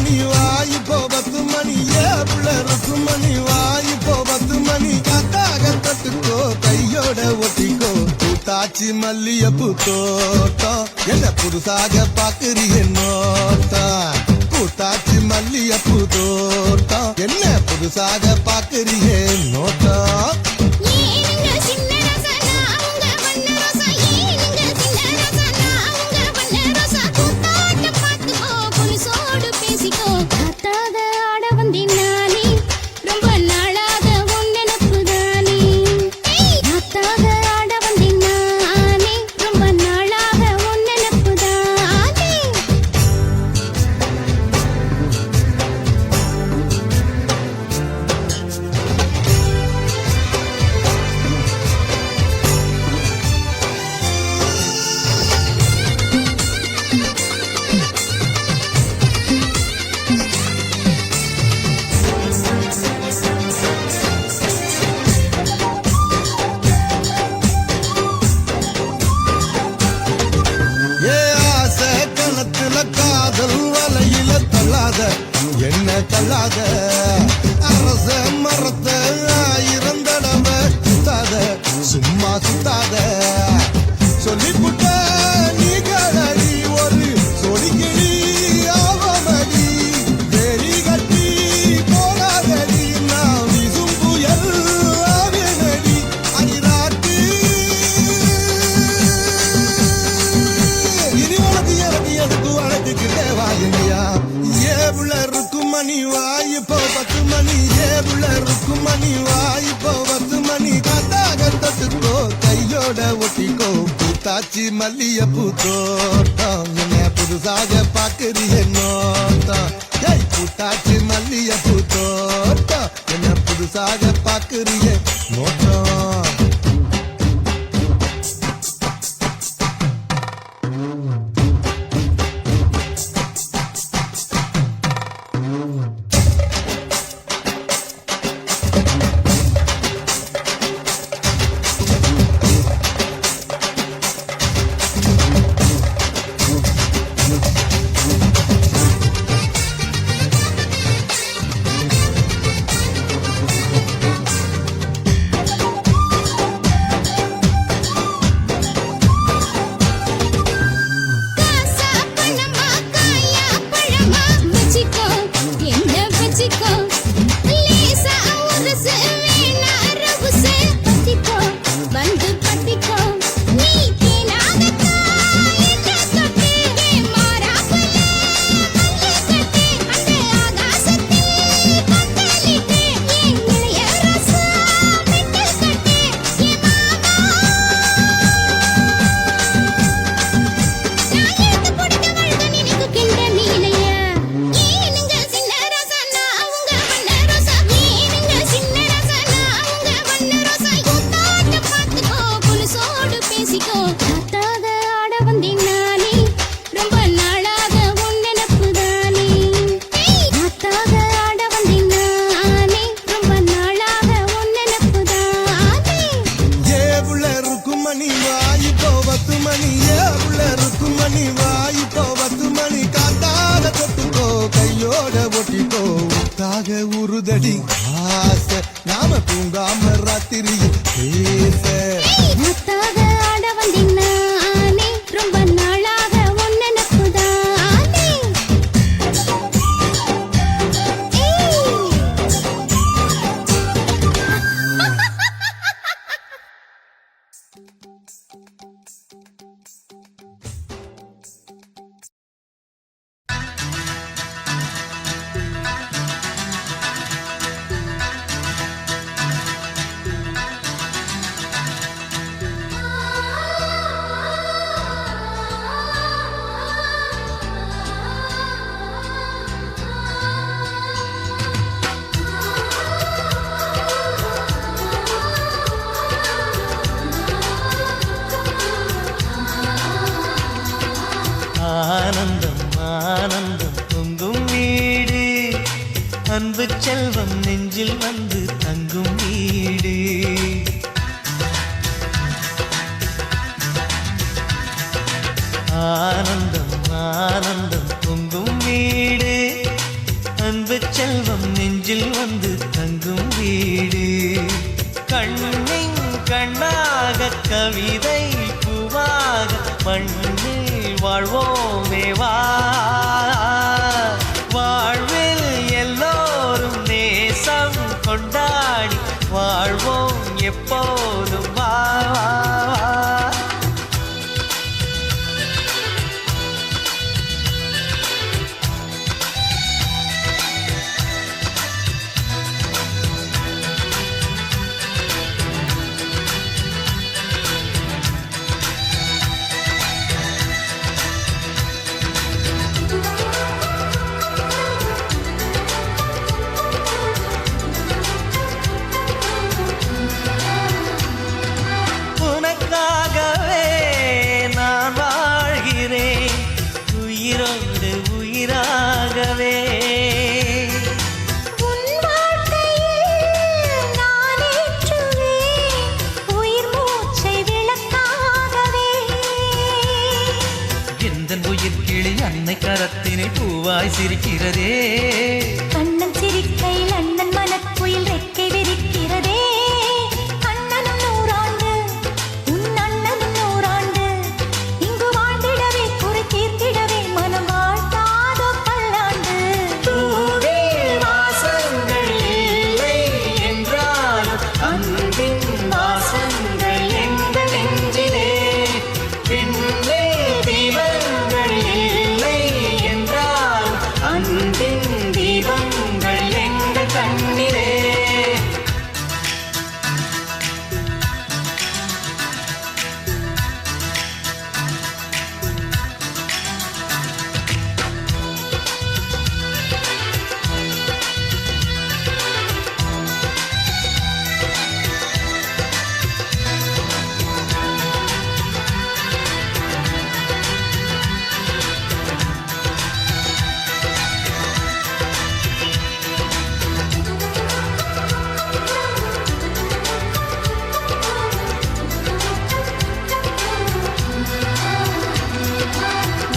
மணி வாய் இப்போ 10 மணி ஏப்புல ருக்குமணி வாய் இப்போ 10 மணி கத்தாக தொட்டுக்கோ கையோட ஒட்டிக்கோ கூட்டாச்சி மல்லியப்பூ தோட்டம் என்ன புதுசாக பாக்குறிய நோட்டம் கூட்டாச்சி மல்லியப்பூ தோட்டம் என்ன புதுசாக பாக்குறிய நோட்டம் என்ன தள்ளாத அரச மரத்த 1000 தடவை சுத்தாத சும்மா சுத்தாத சொல்லிப்புட்ட நீ கடடி ஒரு சொடிக்கிளி ஆவமடி வெறி கட்டி போகாதடி நான் விசும் புயல் ஆவேனடி அடிராட்டி இனி உனக்கு எனக்கு எதுக்கு வளர்த்துக்கிட்டே வாங்கியா ஏவுல ருக்குமணி வாய் இப்போ 10 மணி ஏவுல ருக்குமணி வாய் இப்போ 10 மணி கத்தாக தொட்டுக்கோ கையோட ஒட்டிக்கோ பூத்தாச்சி மல்லியப்பூ தோட்டம் என்ன புதுசாக பாக்குறிய நோட்டம் பூத்தாச்சி மல்லியப்பூ தோட்டம் என்ன புதுசாக பாக்குறிய நோட்டம் உருதடி ஆசை நாம தூங்காம ராத்திரி பேச ஆட வந்தினானே ரொம்ப நாளாக உன் நினைப்புதானே ஆனந்தம் ஆனந்தம் பொங்கும் வீடு அன்பு செல்வம் நெஞ்சில் வந்து தங்கும் வீடு ஆனந்தம் ஆனந்தம் பொங்கும் வீடு அன்பு செல்வம் நெஞ்சில் வந்து தங்கும் வீடு கண்ணின் கண்ணாக கவிதை பூவாக மண்ணில் வாழ்வோமே வா வாழ்வில் எல்லோரும் நேசம் கொண்டாடி வாழ்வோம் எப்போதும் வா கரத்தினை பூவாய் சிரிக்கிறதே கண்ணன் சிரிக்கையில் அண்ணன் மனக்குயில் ரெக்கை விரிக்கிறதே அண்ணனும் நூறாண்டு உன் அண்ணனும் நூறாண்டு இங்கு வாழ்ந்திடவே குறை தீர்த்திடவே மனம் வாழ்த்தாதோ பல்லாண்டு பூவில் வாசங்கள் இல்லை என்றாலும் அன்பின் வாசங்கள் எங்கள் நெஞ்சிலே பின்னே தீபங்கள் இல்லை என்றால் அன்பின் தீபங்கள் எங்கள் கண்ணிலே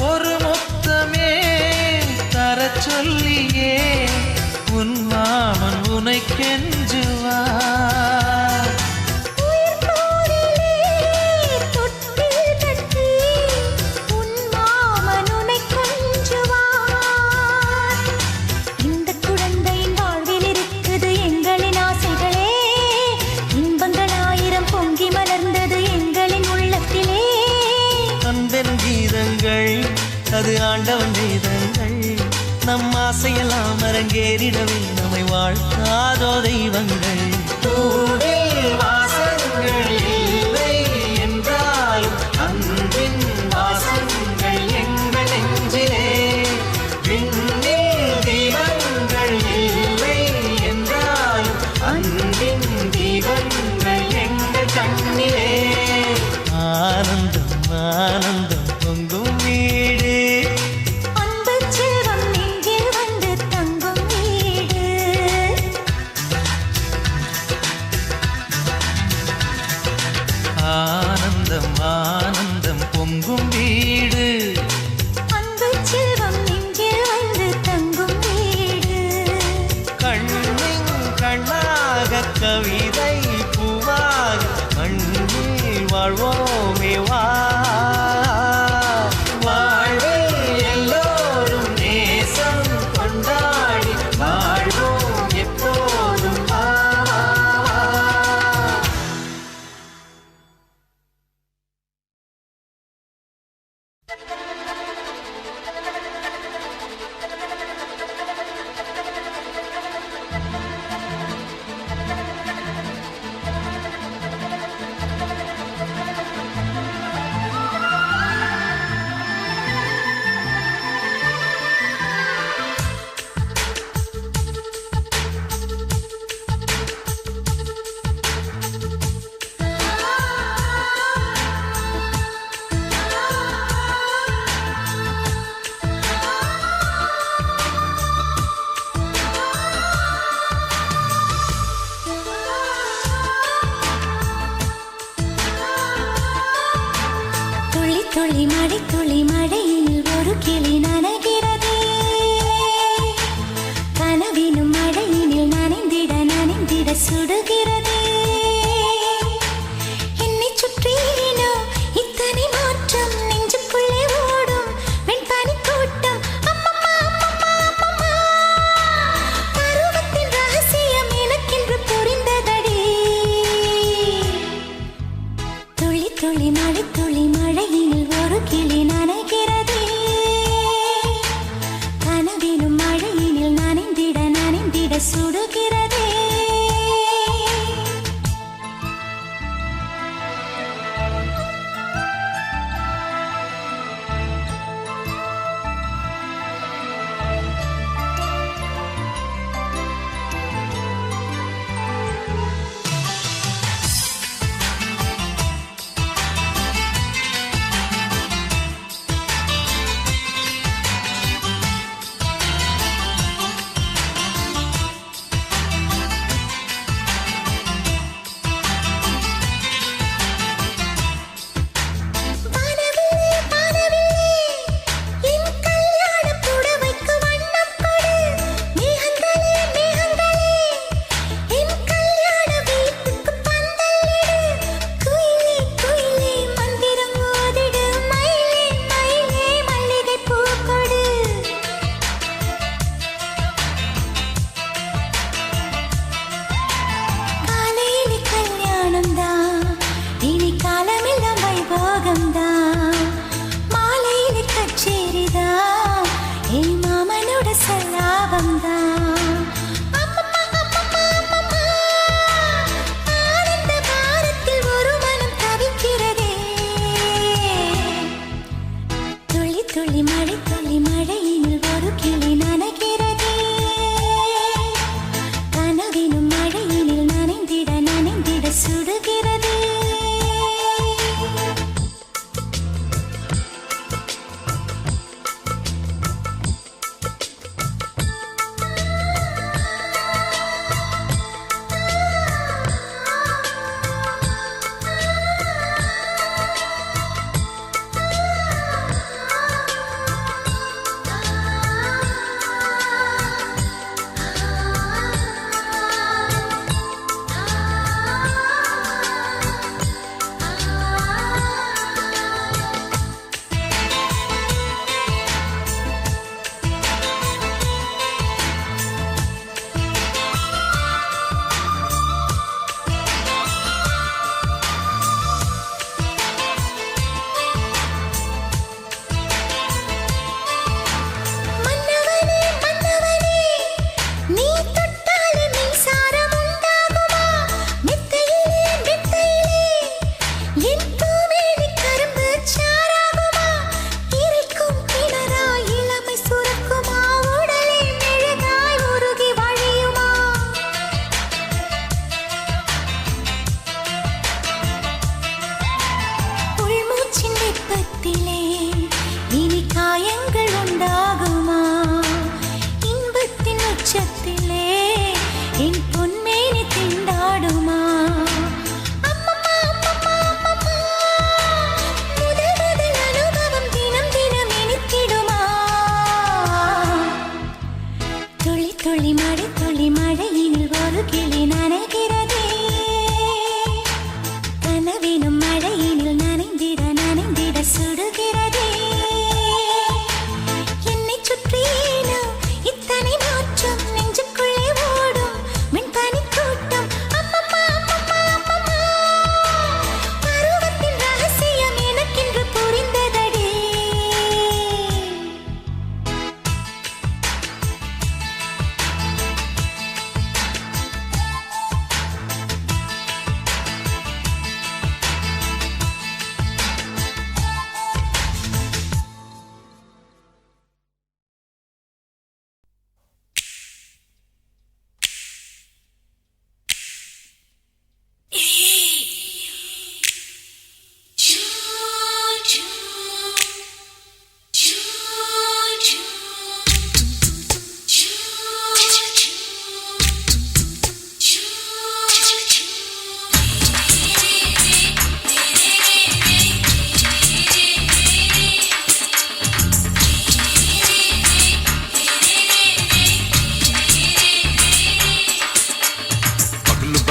ஒரு முத்தமே தரச் சொல்லியே உன் மாமன் உனை கெஞ்சுவார் உயிர் போரிலே தொட்டில் கட்டி உன் மாமன் உன்னை கொஞ்சுவார் இந்த குழந்தையின் வாழ்வில் இருக்குது எங்களின் ஆசைகளே இன்பங்கள் ஆயிரம் பொங்கி மலர்ந்தது எங்களின் உள்ளத்திலே அன்பெனும் கீதங்கள் அது ஆண்டவன் கீதங்கள் நம் ஆசையெல்லாம் அரங்கேறிடவே நம்மை வாழ்த்தாதோ தெய்வங்கள் பூவில் வாசங்கள் இல்லை என்றாலும் அன்பின் வாசங்கள் எங்கள் நெஞ்சிலே விண்ணில் தீபங்கள் இல்லை என்றாலும் அன்பின் தீபங்கள் எங்கள் கண்ணிலே ஆனந்தம் ஆனந்தம் பொங்கும் வீடு அன்பு செல்வம் நெஞ்சில் வந்து தங்கும் வீடு ஆனந்தம் ஆனந்தம் பொங்கும் வீடு அன்பு செல்வம் நெஞ்சில் வந்து தங்கும் வீடு கண்ணின் கண்ணாக கவிதை பூவாக மண்ணில் வாழ்வோமே வா வாழ்வில் எல்லோரும் நேசம் கொண்டாடி வாழ்வோம் எப்போதும் வா துளி மழை துளி மழையில் ஒரு கிளி நனைகிறதே கனவில் கனவிலும் மழையினில் நனைந்திட நனைந்திட சுடுகிறதே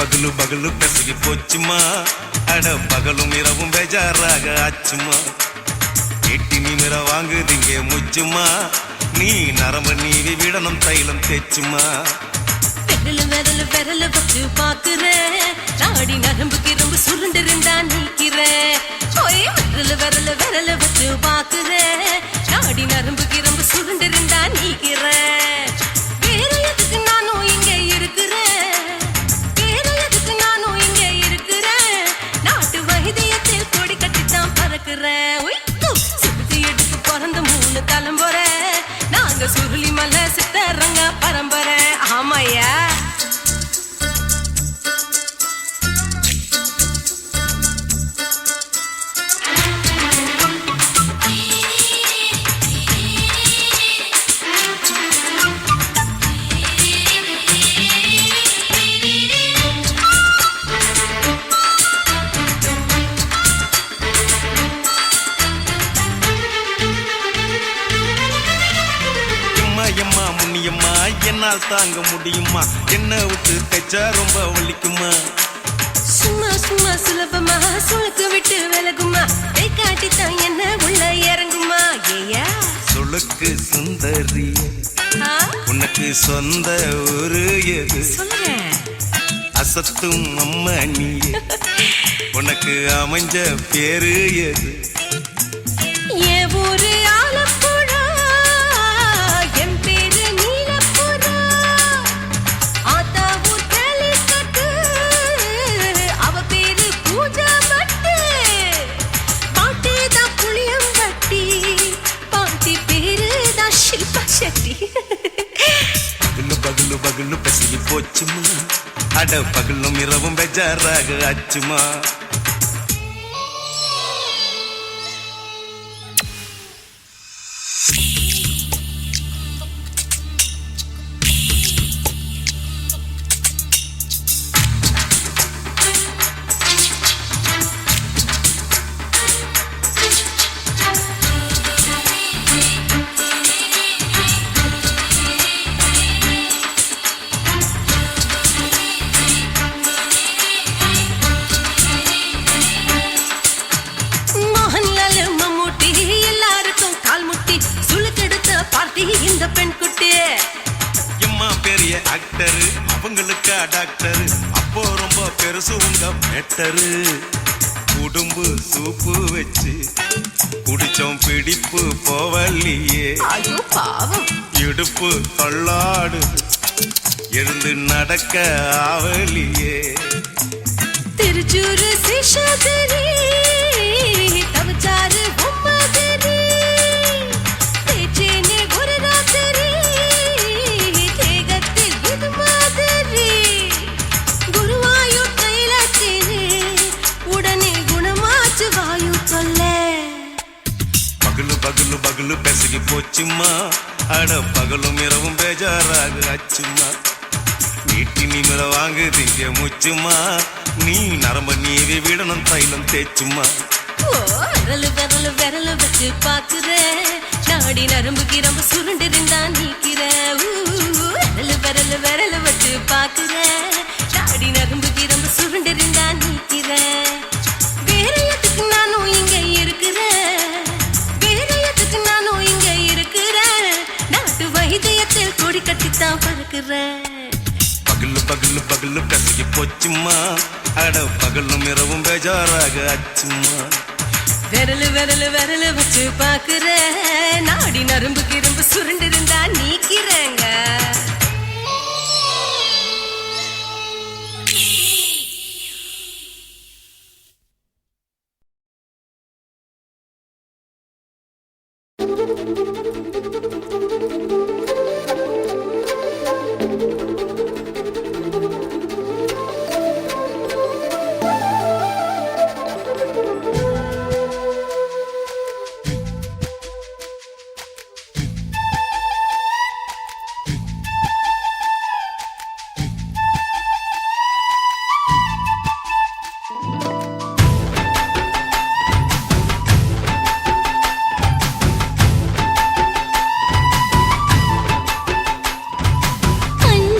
பகலு பகலு பெசகி போச்சுமா அட பகலும் இரவும் பேஜாராக ஆச்சுமா எட்டி நிமிர வாங்குதிங்க முச்சுமா நீ நரம்ப நீவி விடணும் தைலம் தேச்சுமா விரல விரல வச்சு பாக்குற நாடி நரம்பு கிரம்பு சுருண்டிருந்தா நீக்கிற விரல விரல வச்சு பாக்குற நாடி நரம்பு கிரம்பு சுருண்டிருந்தா நீக்கிற சித்தரங்க பரம்பரை ஆமையா எம்மா முன்னியம்மா என்னால் தாங்க முடியுமா என்ன விட்டு தைச்சா ரொம்ப வலிக்குமா சும்மா சும்மா சுலபமா சுளுக்கு விட்டு விலகுமா கை காட்டித்தான் என்ன உள்ள இறங்குமா ஏயா சுளுக்கு சுந்தரி உனக்கு சொந்த ஊரு எது சொல்றேன் அசத்தும் அம்மா நீ உனக்கு அமைஞ்ச பேரு எது என் ஊரு ஆலப்புழா என் பேரு நீலப்புறா ஆத்தா ஊர் கேலிக்கட்டு அவ பேரு பூஜா பட்டு பாட்டி தான் புளியம்பட்டி பாட்டி பேரு தான் ஷில்பா செட்டி பகலு பகலு பகலு பசிக்கு போச்சுமா அட பகலும் இரவும் பெஜாராக ஆச்சுமா இந்த பெண் குட்டி எம்மா பெரிய ஆக்டரு அவங்களுக்கா டாக்டரு அப்போ ரொம்ப பெருசு உங்க மேட்டரு குடும்பு சூப்பு வச்சு குடிச்சோம் பிடிப்பு போவல்லையே ஐயோ பாவம் இடுப்பு தள்ளாடு எழுந்து நடக்க ஆவலியே திருச்சூரு சிஷாதிரி தவச்சாரு பொம்மதிரி தேச்சேனே ஒரு ராத்திரி தேகத்தில் இது மாதிரி குருவாயூர் தைலத்திலே உடனே குணமாச்சு வாயு சொல்ல பகலு பகலு பகலு பெசகி போச்சுமா அட பகலும் இரவும் பேஜாராக ஆச்சுமா நீட்டி நிமிர வாங்கு திங்க முச்சுமா நீ நரம்ப நீவி விடணும் தைலம் தேச்சுமா விரலு விரலு விரலு வச்சு பாக்குற நாடி நரம்பு கிரம்பு சுருண்டு இருந்தா நீக்கிற விரலு விரலு விரலு வச்சு பாக்குற நாடி நரம்பு கிரம்பு சுருண்டு இருந்தா நீக்கிற வேற எதுக்கு நானும் இங்க இருக்கிறேன் வேற எதுக்கு நானும் இங்க இருக்கிறேன் நாட்டு வைத்தியத்தில் கொடி கட்டித்தான் பறக்கிறேன் பகலு பகலு பகலு பெசகி போச்சுமா அட பகலும் இரவும் பேஜாராக ஆச்சுமா விரலு விரலு விரலு வச்சு பாக்குற நாடி நரம்பு கிரும்பு சுருண்டு இருந்தா நீக்கிறேங்க கண்ணு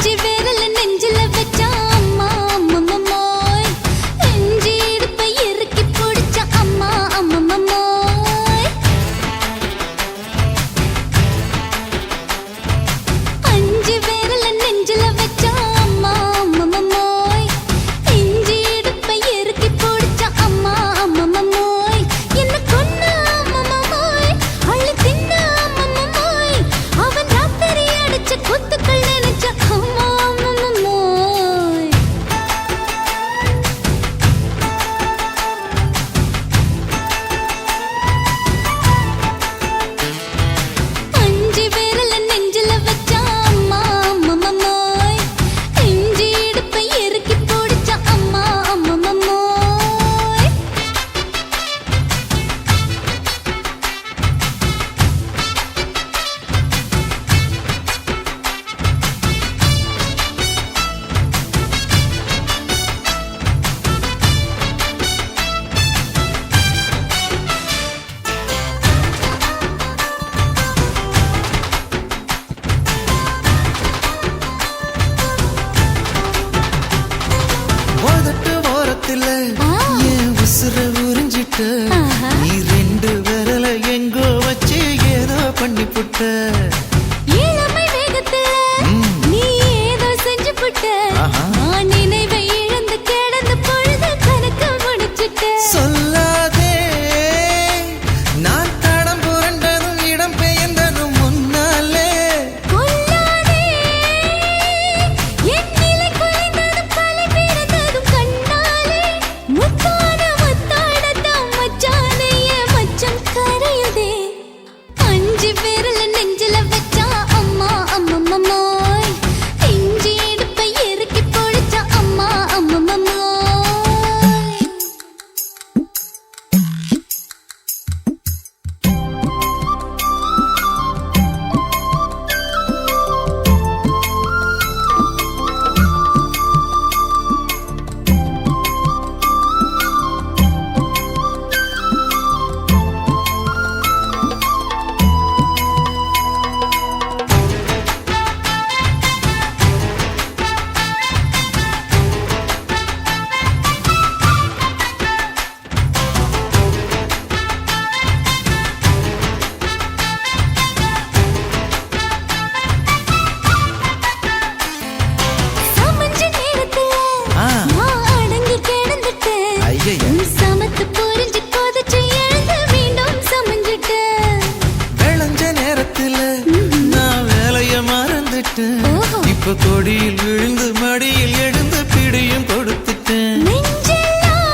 போட்டுட்டேன் ஓஹோ. இப்ப கொடியில் விழுந்து மடியில் எழுந்து பிடியும் கொடுத்துட்டேன் நெஞ்செல்லாம்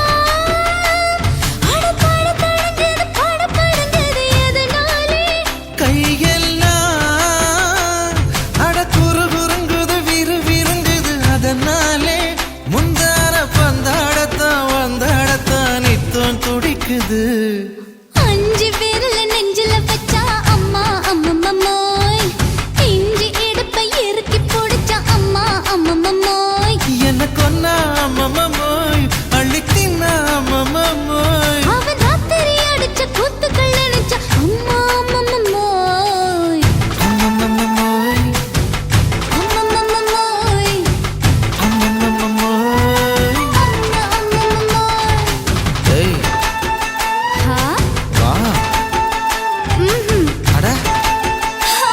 அடபாடு தடங்குது, படபடங்குது எதனாலே? கையெல்லாம் அட குறுகுறுங்குது விறுவிறுங்குது அதனாலே முந்தான பந்தாடத்தான் வந்தாடத்தான் நித்தம் துடிக்குது அஞ்சு விரல நெஞ்சில வச்சா அம்மா அம்மம்மம்மோய், இஞ்சி இடுப்பை இறுக்கி பிடிச்சா அம்மா அம்மம்மம்மோய், என்ன கொன்னா அம்மம்மோய் அள்ளி தின்னா அம்மம்மோய் அவன் ராத்திரி அடிச்ச கூத்துக்கள் நினைச்சா அம்மா அம்மம்மம்மோய், அம்மம்மோய் அம்மம்மம்மோய், அம்மம்மோய் அம்மா அம்மம்மம்மோய். ஏய் ஹா? வா ம்ஹும். அட ஹா.